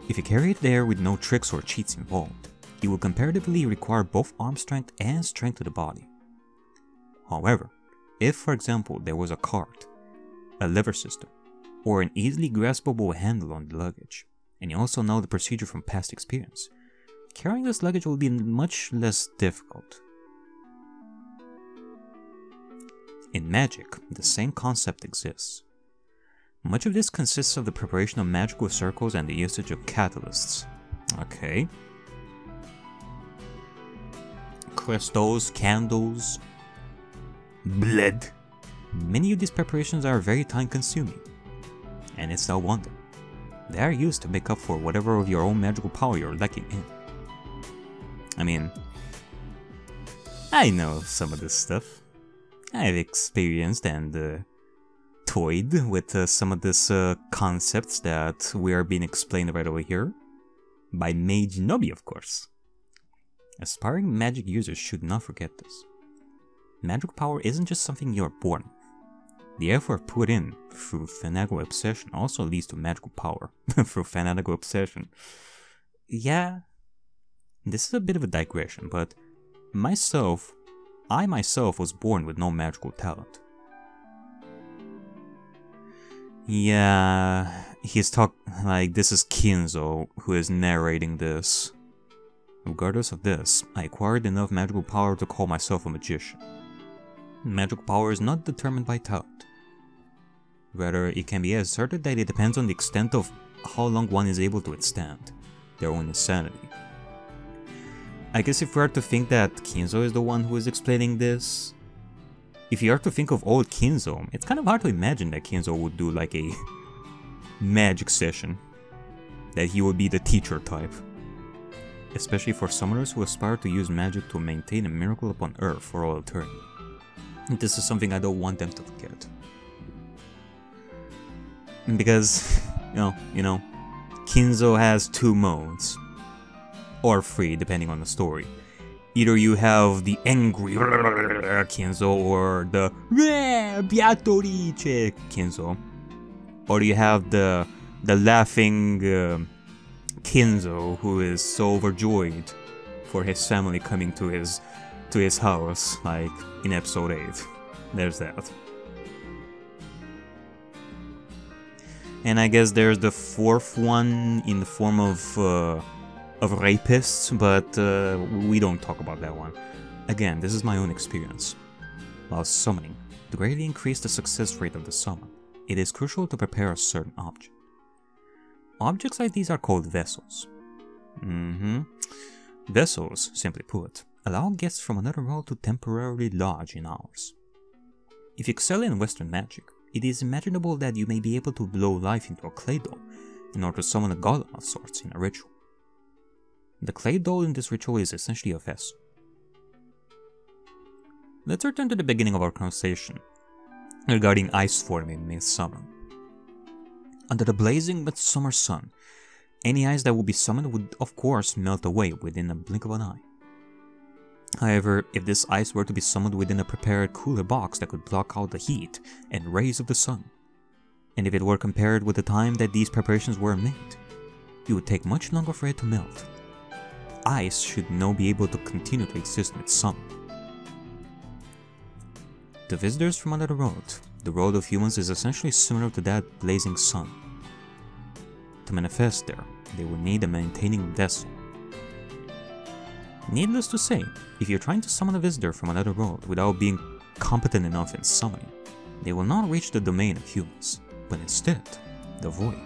A: If you carry it there with no tricks or cheats involved, it will comparatively require both arm strength and strength of the body. However, if for example there was a cart, a lever system, or an easily graspable handle on the luggage, and you also know the procedure from past experience, carrying this luggage will be much less difficult. In magic, the same concept exists. Much of this consists of the preparation of magical circles and the usage of catalysts. Okay. Crystals, candles, blood. Many of these preparations are very time consuming, and it's no wonder. They are used to make up for whatever of your own magical power you're lacking in. I mean, I know some of this stuff. I've experienced and toyed with some of these concepts that we are being explained right over here. By Mage Noby, of course. Aspiring magic users should not forget this. Magical power isn't just something you're born with. The effort put in through fanatical obsession also leads to magical power through fanatical obsession. Yeah, this is a bit of a digression, but I myself was born with no magical talent. Yeah, this is Kinzo who is narrating this. Regardless of this, I acquired enough magical power to call myself a magician. Magical power is not determined by talent. Rather, it can be asserted that it depends on the extent of how long one is able to withstand their own insanity. I guess if we are to think that Kinzo is the one who is explaining this, if you are to think of old Kinzo, it's kind of hard to imagine that Kinzo would do like a magic session, that he would be the teacher type. Especially for summoners who aspire to use magic to maintain a miracle upon Earth for all eternity. This is something I don't want them to forget. Because, you know, Kinzo has two modes. Or three, depending on the story. Either you have the angry Kinzo or the Beatrice Kinzo. Or you have the laughing Kinzo who is so overjoyed for his family coming to his house, like in episode 8. There's that. And I guess there's the fourth one in the form of rapists, but we don't talk about that one. Again, this is my own experience. While summoning, to greatly increase the success rate of the summon, it is crucial to prepare a certain object. Objects like these are called vessels. Vessels, simply put, allow guests from another world to temporarily lodge in ours. If you excel in Western magic, it is imaginable that you may be able to blow life into a clay doll in order to summon a golem of sorts in a ritual. The clay doll in this ritual is essentially a vessel. Let's return to the beginning of our conversation regarding ice forming in midsummer. Under the blazing midsummer sun, any ice that would be summoned would of course melt away within a blink of an eye. However, if this ice were to be summoned within a prepared cooler box that could block out the heat and rays of the sun, and if it were compared with the time that these preparations were made, it would take much longer for it to melt. Ice should now be able to continue to exist midsummer. To visitors from another world, the world of humans is essentially similar to that blazing sun. to manifest there, they will need a maintaining vessel. Needless to say, if you're trying to summon a visitor from another world without being competent enough in summoning, they will not reach the domain of humans, but instead, the void.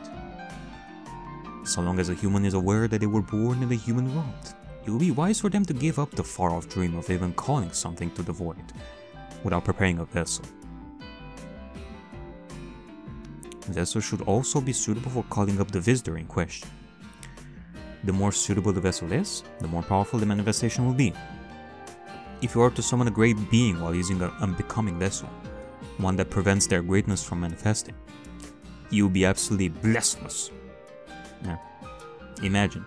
A: So long as a human is aware that they were born in the human world, it will be wise for them to give up the far-off dream of even calling something to the void, without preparing a vessel. The vessel should also be suitable for calling up the visitor in question. The more suitable the vessel is, the more powerful the manifestation will be. If you are to summon a great being while using an unbecoming vessel, one that prevents their greatness from manifesting, you will be absolutely blasphemous. Yeah. Imagine,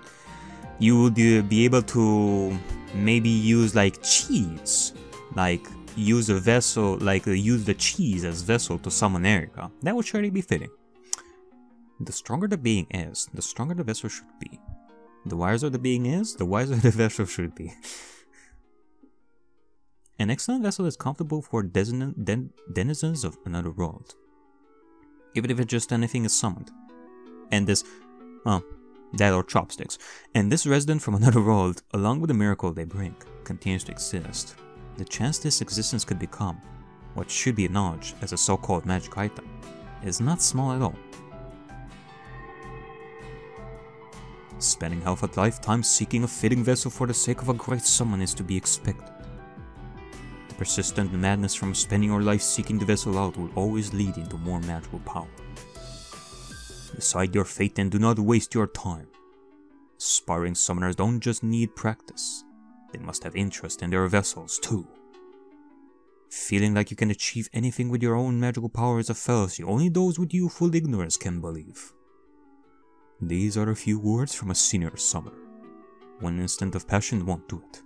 A: you would be able to maybe use like cheese, like use a vessel, like use the cheese as vessel to summon Ariakey. That would surely be fitting. The stronger the being is, the stronger the vessel should be. The wiser the being is, the wiser the vessel should be. An excellent vessel is comfortable for denizens of another world, even if it's just anything is summoned. And this, that or chopsticks. And this resident from another world, along with the miracle they bring, continues to exist. The chance this existence could become what should be acknowledged as a so-called magic item is not small at all. Spending half a lifetime seeking a fitting vessel for the sake of a great summon is to be expected. The persistent madness from spending your life seeking the vessel out will always lead into more magical power. Decide your fate and do not waste your time. Aspiring summoners don't just need practice, they must have interest in their vessels too. Feeling like you can achieve anything with your own magical power is a fallacy only those with youthful ignorance can believe. These are a few words from a senior summoner. One instant of passion won't do it.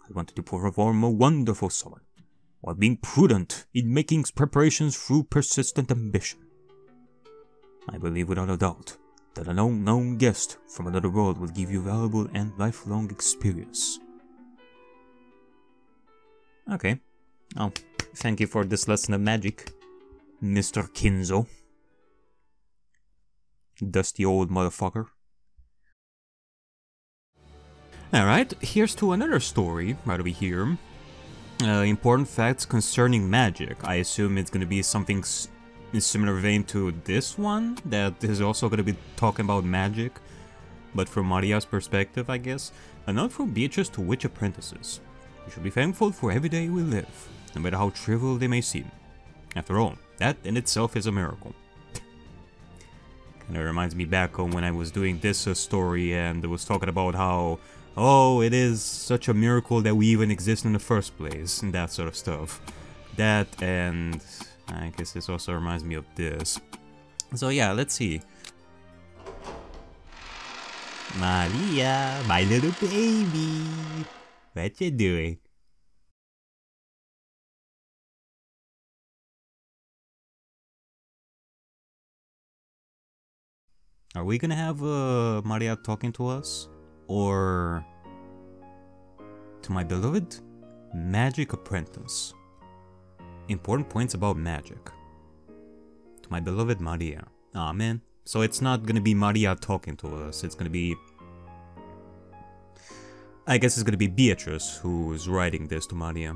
A: I wanted to perform a wonderful summon, while being prudent in making preparations through persistent ambition. I believe without a doubt that an unknown guest from another world will give you valuable and lifelong experience. Okay. Oh, thank you for this lesson of magic, Mr. Kinzo. Dusty old motherfucker. Alright, here's to another story right over here. Important facts concerning magic. I assume it's gonna be something in similar vein to this one, that is also gonna be talking about magic, but from Maria's perspective, I guess. A note from Beatrice to witch apprentices. We should be thankful for every day we live, no matter how trivial they may seem. After all, that in itself is a miracle. Kinda reminds me back on when I was doing this story and it was talking about how, oh, it is such a miracle that we even exist in the first place, and that sort of stuff. That, and I guess this also reminds me of this. So yeah, let's see. Maria, my little baby, what you doing? Are we gonna have Maria talking to us? Or to my beloved magic apprentice? Important points about magic. To my beloved Maria. Aw, man. So it's not gonna be Maria talking to us, it's gonna be... I guess it's gonna be Beatrice who is writing this to Maria.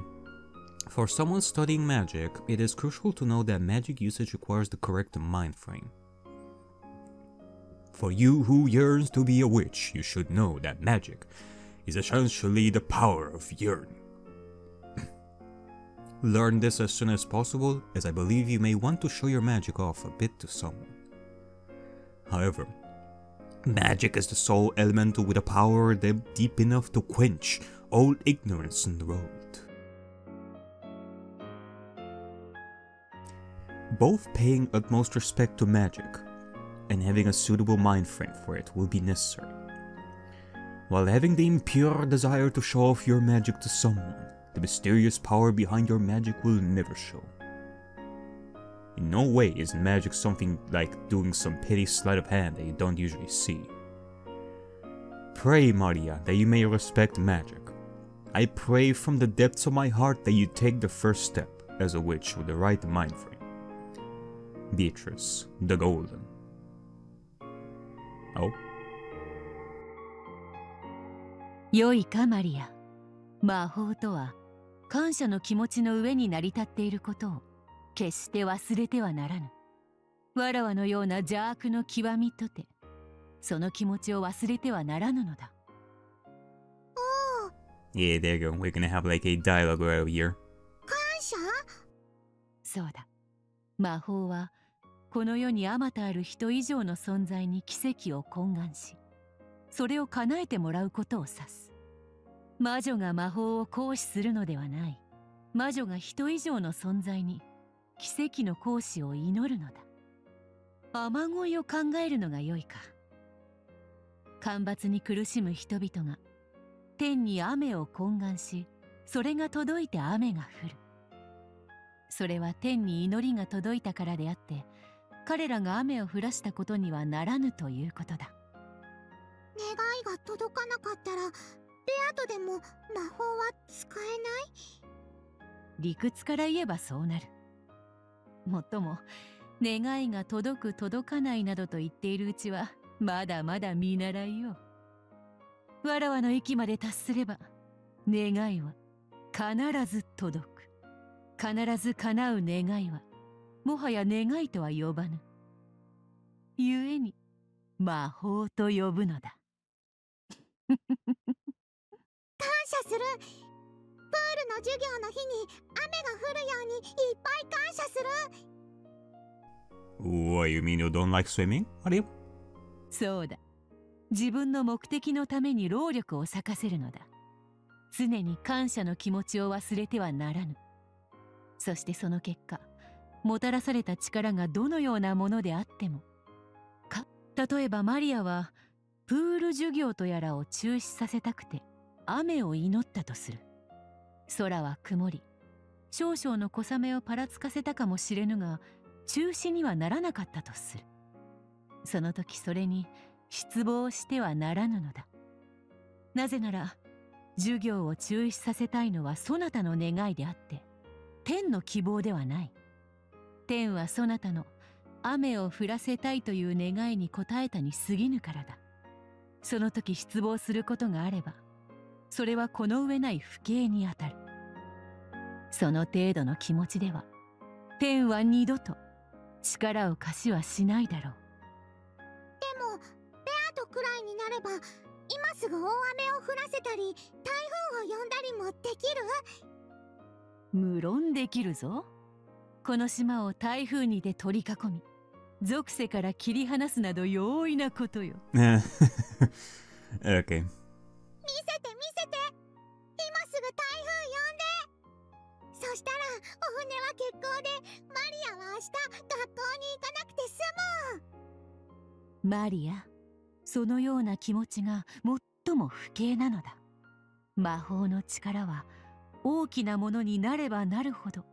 A: For someone studying magic, it is crucial to know that magic usage requires the correct mind frame. For you who yearns to be a witch, you should know that magic is essentially the power of yearning. Learn this as soon as possible, as I believe you may want to show your magic off a bit to someone. However, magic is the sole elemental with a power deep enough to quench all ignorance in the world. Both paying utmost respect to magic and having a suitable mind frame for it will be necessary, while having the impure desire to show off your magic to someone, the mysterious power behind your magic will never show. In no way is magic something like doing some petty sleight of hand that you don't usually see. Pray, Maria, that you may respect magic. I pray from the depths of my heart that you take the first step as a witch with the right mind frame. Beatrice, the Golden. Oh?
E: 良いかマリア。魔法とは感謝の気持ちの上に成り立っていることを決して忘れてはならぬ。わらわのような邪悪の極みとてその気持ちを忘れてはならぬのだ。
A: Yeah, there you go. We're gonna have like a dialogue right over here.
F: 感謝？
E: そうだ。魔法はこの世にあまたある人以上の存在に奇跡を懇願し、それを叶えてもらうことを指す。魔女が魔法を行使するのではない。魔女が人以上の存在に奇跡の行使を祈るのだ。雨乞いを考えるのが良いか。干ばつに苦しむ人々が天に雨を懇願し、それが届いて雨が降る。それは天に祈りが届いたからであって、彼らが雨を降らしたことにはならぬということだ。
F: 願いが届かなかったらベアとでも魔法は使えない？
E: 理屈から言えばそうなる。もっとも願いが届く届かないなどと言っているうちはまだまだ見習いよ。わらわの域まで達すれば願いは必ず届く。必ず叶う願いはもはや願いとは呼ばぬ。故に魔法と呼ぶのだ。
F: 感謝する。プールの授業の日に雨が降るようにいっぱい感謝する。
A: What, you mean you don't like swimming? あれ？
E: そうだ。自分の目的のために労力を割かせるのだ。常に感謝の気持ちを忘れてはならぬ。そしてその結果、もたらされた力がどのようなものであっても、例えばマリアはプール授業とやらを中止させたくて雨を祈ったとする。空は曇り、少々の小雨をぱらつかせたかもしれぬが、中止にはならなかったとする。その時それに失望してはならぬのだ。なぜなら授業を中止させたいのはそなたの願いであって天の希望ではない。天はそなたの雨を降らせたいという願いに応えたに過ぎぬからだ。その時失望することがあれば、それはこの上ない不敬にあたる。その程度の気持ちでは天は二度と力を貸しはしないだろう。
F: でもベアとくらいになれば今すぐ大雨を降らせたり台風を呼んだりもできる？
E: 無論できるぞ。この島を台風にで取り囲み、属性から切り離すなど容易なことよ。
A: Okay.
F: 見せて見せて。今すぐ台風呼んで。そしたらお船は欠航でマリアは明日学校に行かなくて済む。
E: マリア、そのような気持ちが最も不敬なのだ。魔法の力は大きなものになればなるほど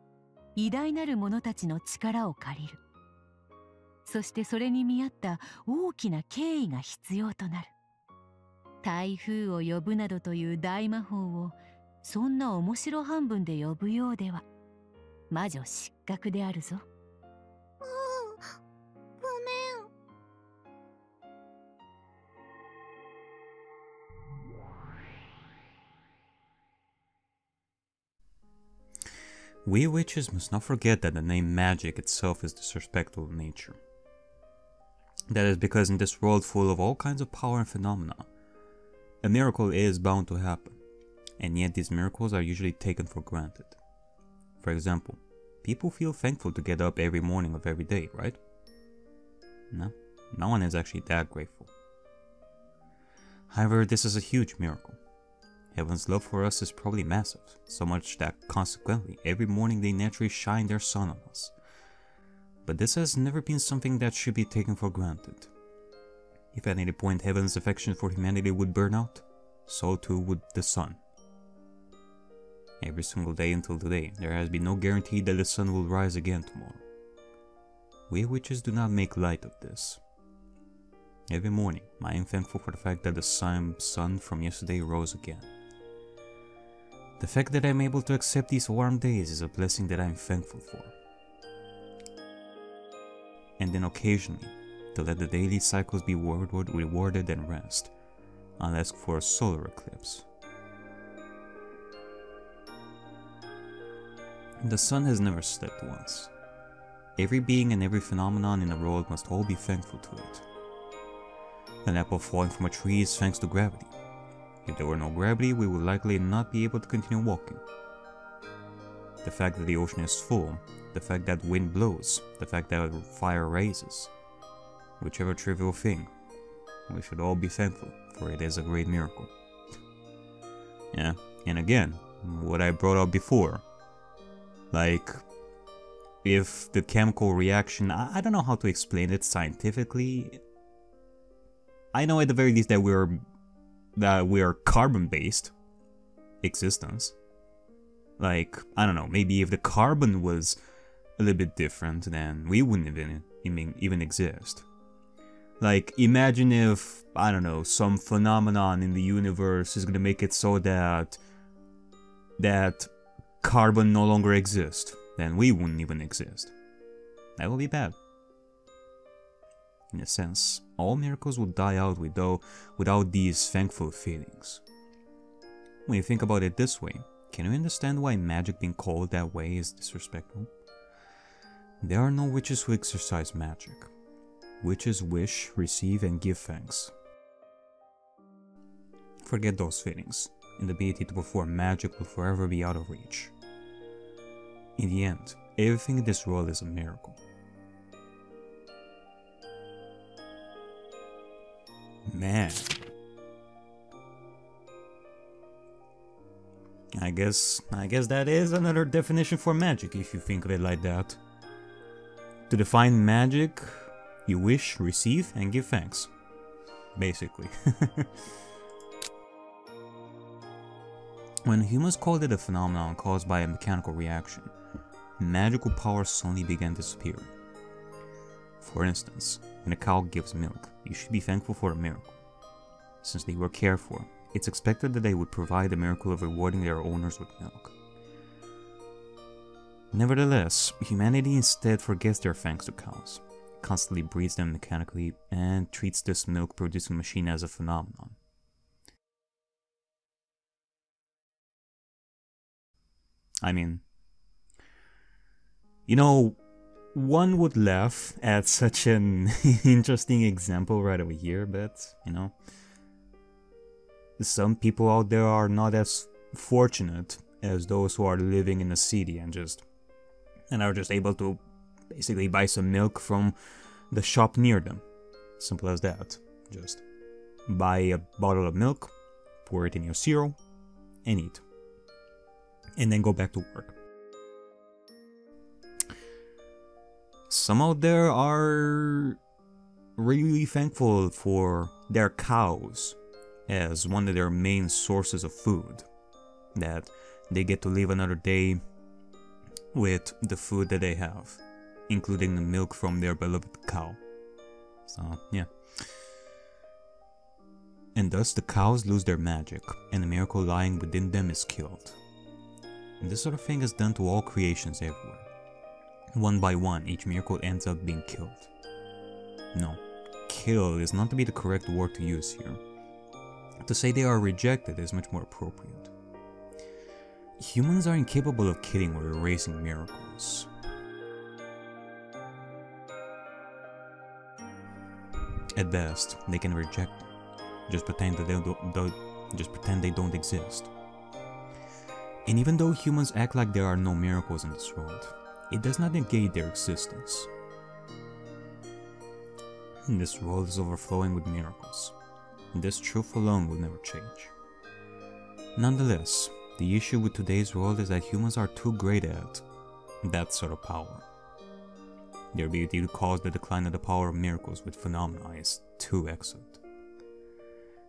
E: 偉大なる者たちの力を借りる。そしてそれに見合った大きな敬意が必要となる。台風を呼ぶなどという大魔法をそんな面白半分で呼ぶようでは魔女失格であるぞ。
F: ごめん。
A: We witches must not forget that the name magic itself is disrespectful in nature. That is because in this world full of all kinds of power and phenomena, a miracle is bound to happen, and yet these miracles are usually taken for granted. For example, people feel thankful to get up every morning of every day, right? No, no one is actually that grateful. However, this is a huge miracle. Heaven's love for us is probably massive, so much that consequently every morning they naturally shine their sun on us. But this has never been something that should be taken for granted. If at any point heaven's affection for humanity would burn out, so too would the sun. Every single day until today, there has been no guarantee that the sun will rise again tomorrow. We witches do not make light of this. Every morning, I am thankful for the fact that the sun from yesterday rose again. The fact that I am able to accept these warm days is a blessing that I am thankful for. And then occasionally, to let the daily cycles be rewarded and rest, unless for a solar eclipse. The sun has never slept once. Every being and every phenomenon in the world must all be thankful to it. An apple falling from a tree is thanks to gravity. If there were no gravity, we would likely not be able to continue walking. The fact that the ocean is full, the fact that wind blows, the fact that fire raises, whichever trivial thing, we should all be thankful, for it is a great miracle. Yeah, and again, what I brought up before, like, if the chemical reaction, I don't know how to explain it scientifically. I know at the very least that we are carbon-based existence. Like, I don't know, maybe if the carbon was a little bit different, then we wouldn't even exist. Like, imagine if, I don't know, some phenomenon in the universe is gonna make it so that carbon no longer exists, then we wouldn't even exist. That would be bad. In a sense, all miracles would die out without these thankful feelings. When you think about it this way, can you understand why magic being called that way is disrespectful? There are no witches who exercise magic. Witches wish, receive, and give thanks. Forget those feelings, and the ability to perform magic will forever be out of reach. In the end, everything in this world is a miracle. Man. I guess that is another definition for magic, if you think of it like that. To define magic, you wish, receive, and give thanks. Basically. When humans called it a phenomenon caused by a mechanical reaction, magical powers suddenly began disappearing. For instance, when a cow gives milk, you should be thankful for a miracle. Since they were cared for, it's expected that they would provide the miracle of rewarding their owners with milk. Nevertheless, humanity instead forgets their thanks to cows, constantly breeds them mechanically, and treats this milk-producing machine as a phenomenon. I mean, you know, one would laugh at such an interesting example right over here, but, you know, some people out there are not as fortunate as those who are living in a city and are just able to basically buy some milk from the shop near them. Simple as that. Just buy a bottle of milk, pour it in your cereal, and eat. And then go back to work. Some out there are really thankful for their cows as one of their main sources of food, that they get to live another day with the food that they have, including the milk from their beloved cow. So, yeah. And thus the cows lose their magic, and the miracle lying within them is killed. And this sort of thing is done to all creations everywhere. One by one, each miracle ends up being killed. No, kill is not to be the correct word to use here. To say they are rejected is much more appropriate. Humans are incapable of killing or erasing miracles. At best, they can reject them. Just pretend they don't exist. And even though humans act like there are no miracles in this world, it does not negate their existence. This world is overflowing with miracles. This truth alone will never change. Nonetheless, the issue with today's world is that humans are too great at that sort of power. Their ability to cause the decline of the power of miracles with phenomena is too excellent.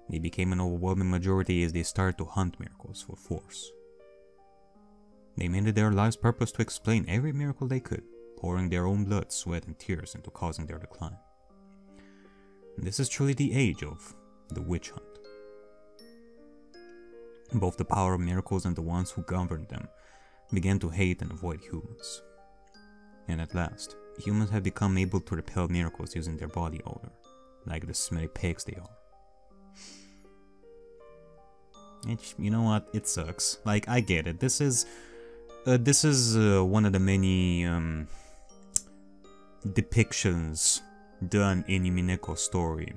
A: They became an overwhelming majority as they started to hunt miracles for force. They made it their life's purpose to explain every miracle they could, pouring their own blood, sweat, and tears into causing their decline. And this is truly the age of the witch hunt. Both the power of miracles and the ones who governed them began to hate and avoid humans. And at last, humans have become able to repel miracles using their body odor, like the smelly pigs they are. You know what? It sucks. Like, I get it. This is one of the many depictions done in Umineko's story,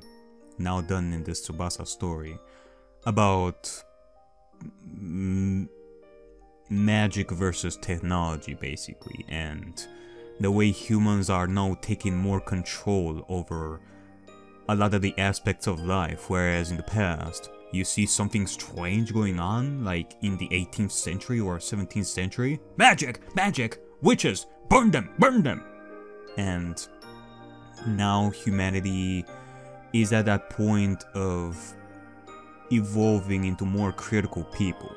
A: now done in this Tsubasa story, about magic versus technology, basically, and the way humans are now taking more control over a lot of the aspects of life, whereas in the past, you see something strange going on, like in the 18th century or 17th century. Magic! Magic! Witches! Burn them! Burn them! And now humanity is at that point of evolving into more critical people.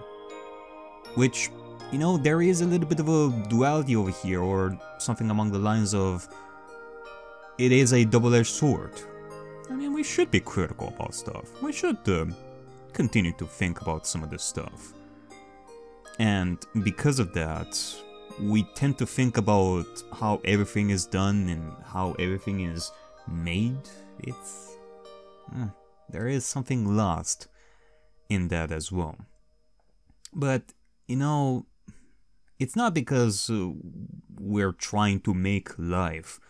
A: Which, you know, there is a little bit of a duality over here, or something along the lines of it is a double-edged sword. I mean, we should be critical about stuff. We should continue to think about some of this stuff. And because of that, we tend to think about how everything is done and how everything is made. It's... there is something lost in that as well. But, you know, it's not because we're trying to make life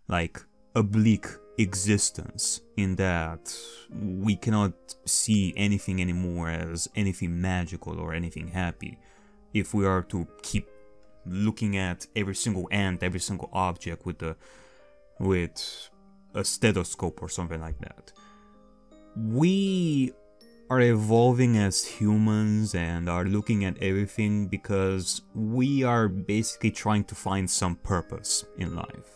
A: like a bleak existence, in that we cannot see anything anymore as anything magical or anything happy. If we are to keep looking at every single ant, every single object with a stethoscope or something like that. We are evolving as humans and are looking at everything because we are basically trying to find some purpose in life.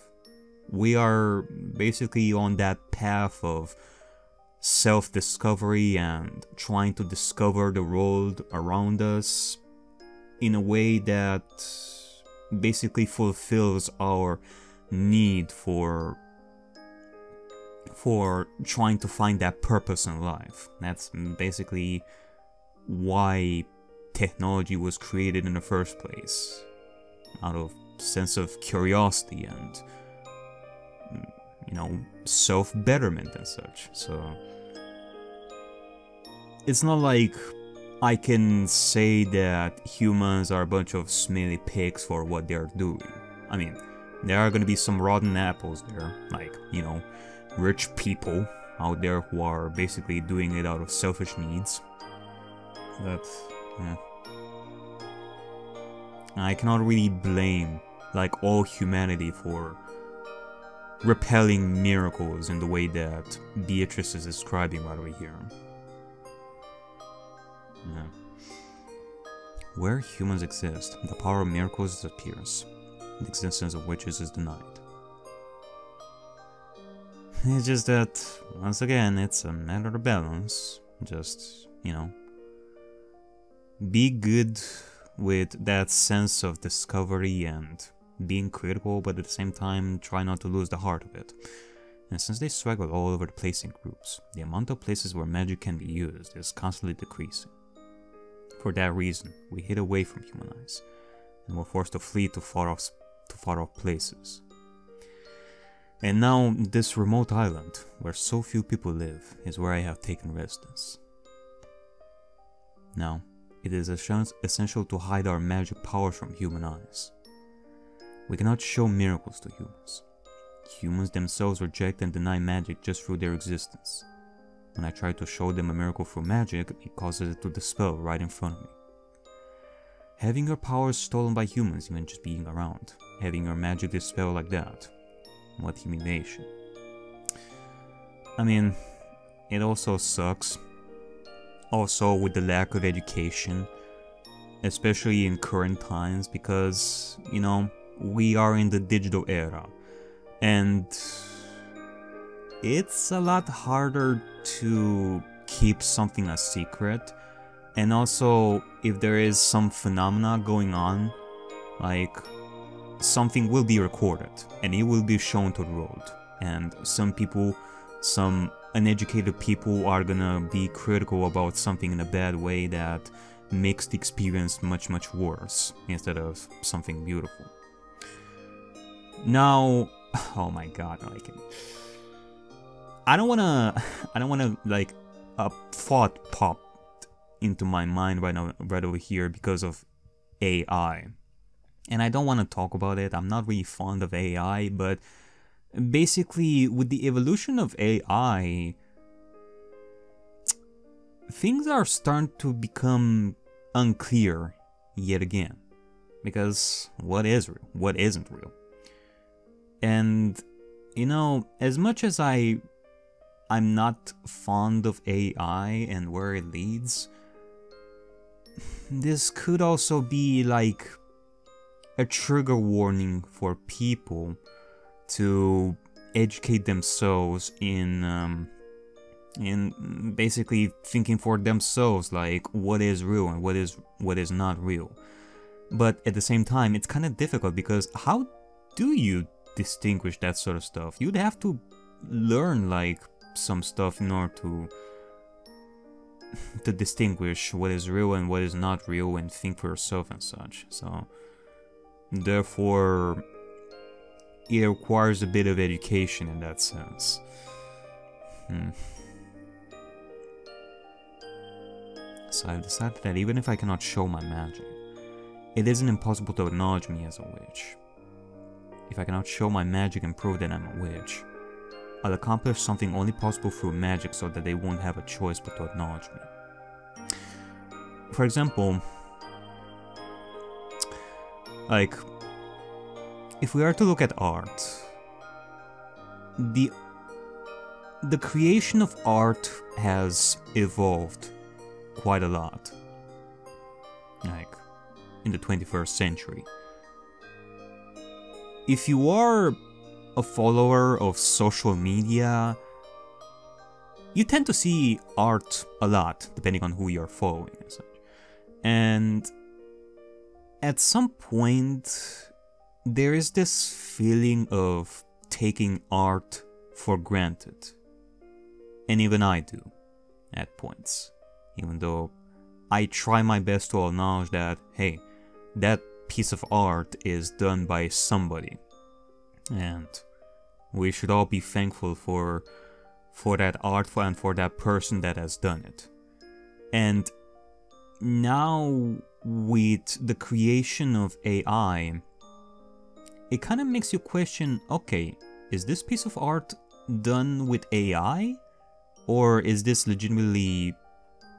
A: We are basically on that path of self-discovery and trying to discover the world around us in a way that basically fulfills our need for trying to find that purpose in life. That's basically why technology was created in the first place, out of sense of curiosity and, you know, self-betterment and such. So it's not like I can say that humans are a bunch of smelly pigs for what they're doing. I mean, there are gonna be some rotten apples there, like, you know, rich people out there who are basically doing it out of selfish needs. But, yeah. I cannot really blame, like, all humanity for repelling miracles in the way that Beatrice is describing right over here. Yeah. Where humans exist, the power of miracles disappears. The existence of witches is denied. It's just that, once again, it's a matter of balance. Just, you know, be good with that sense of discovery and being critical, but at the same time, try not to lose the heart of it. And since they straggle all over the place in groups, the amount of places where magic can be used is constantly decreasing. For that reason, we hid away from human eyes, and were forced to flee to far off places. And now, this remote island, where so few people live, is where I have taken residence. Now, it is essential to hide our magic powers from human eyes. We cannot show miracles to humans. Humans themselves reject and deny magic just through their existence. When I try to show them a miracle through magic, it causes it to dispel right in front of me. Having your powers stolen by humans, even just being around. Having your magic dispelled like that. What humiliation. I mean, it also sucks. Also with the lack of education. Especially in current times, because, you know, we are in the digital era. And it's a lot harder to keep something a secret. And also, if there is some phenomena going on, like, something will be recorded and it will be shown to the world. And some people, some uneducated people are gonna be critical about something in a bad way that makes the experience much worse instead of something beautiful. Now, Oh my god, like... I don't wanna, like, a thought popped into my mind right over here because of AI. And I don't want to talk about it, I'm not really fond of AI, but basically, with the evolution of AI, things are starting to become unclear yet again. Because what is real? What isn't real? And, you know, as much as I'm not fond of AI and where it leads, this could also be like a trigger warning for people to educate themselves in basically thinking for themselves, like what is real and what is not real. But at the same time, it's kind of difficult because how do you distinguish that sort of stuff? You'd have to learn like some stuff in order to distinguish what is real and what is not real and think for yourself and such. So therefore it requires a bit of education in that sense. So I've decided that even if I cannot show my magic, it isn't impossible to acknowledge me as a witch. If I cannot show my magic and prove that I'm a witch, I'll accomplish something only possible through magic so that they won't have a choice but to acknowledge me. For example, like, if we are to look at art, the creation of art has evolved quite a lot, like, in the 21st century. If you are a follower of social media, you tend to see art a lot, depending on who you're following and such. And at some point, there is this feeling of taking art for granted. And even I do, at points. Even though I try my best to acknowledge that, hey, that piece of art is done by somebody. And we should all be thankful for that art and for that person that has done it. And now, with the creation of AI, it kind of makes you question, okay, is this piece of art done with AI? Or is this legitimately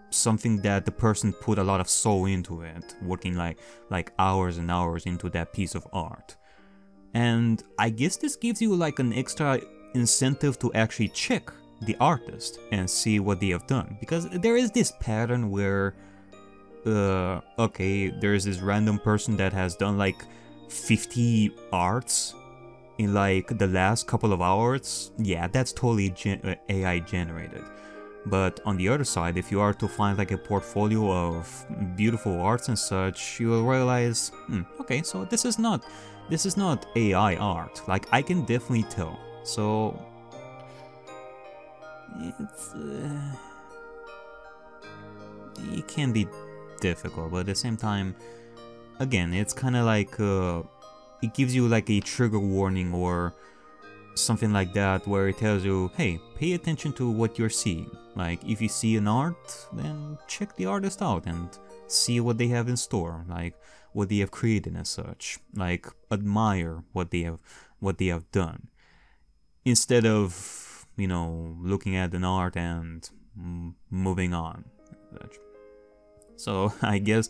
A: something that the person put a lot of soul into it, working like hours and hours into that piece of art? And I guess this gives you like an extra incentive to actually check the artist and see what they have done, because there is this pattern where okay, there's this random person that has done like 50 arts in like the last couple of hours. Yeah, that's totally AI generated. But on the other side, if you are to find like a portfolio of beautiful arts and such, you will realize, okay, so this is not AI art. Like, I can definitely tell. So it's it can be difficult, but at the same time, again, it's kind of like it gives you like a trigger warning or something like that, where it tells you, hey, pay attention to what you're seeing. Like, if you see an art, then check the artist out and see what they have in store, like what they have created and such. Like, admire what they have done, instead of, you know, looking at an art and moving on. So I guess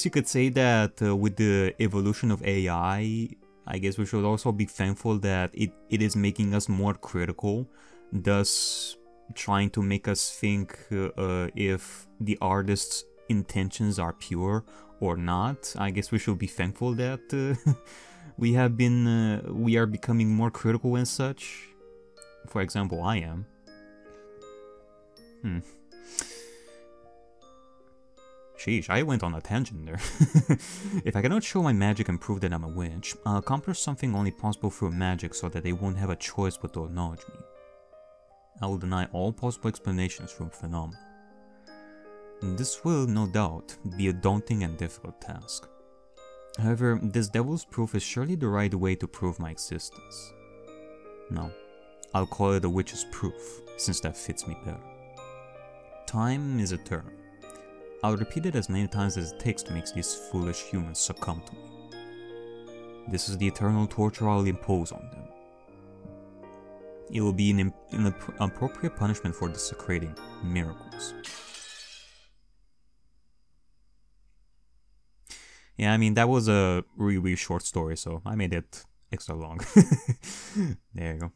A: you could say that with the evolution of AI, I guess we should also be thankful that it is making us more critical, thus trying to make us think if the artist's intentions are pure or not. I guess we should be thankful that we are becoming more critical and such. For example, I am. Sheesh, I went on a tangent there. If I cannot show my magic and prove that I'm a witch, I'll accomplish something only possible through magic so that they won't have a choice but to acknowledge me. I will deny all possible explanations for phenomena. This will, no doubt, be a daunting and difficult task. However, this devil's proof is surely the right way to prove my existence. No, I'll call it a witch's proof, since that fits me better. Time is eternal. I'll repeat it as many times as it takes to make these foolish humans succumb to me. This is the eternal torture I'll impose on them. It will be an appropriate punishment for desecrating miracles. Yeah, I mean, that was a really short story, so I made it extra long. There you go.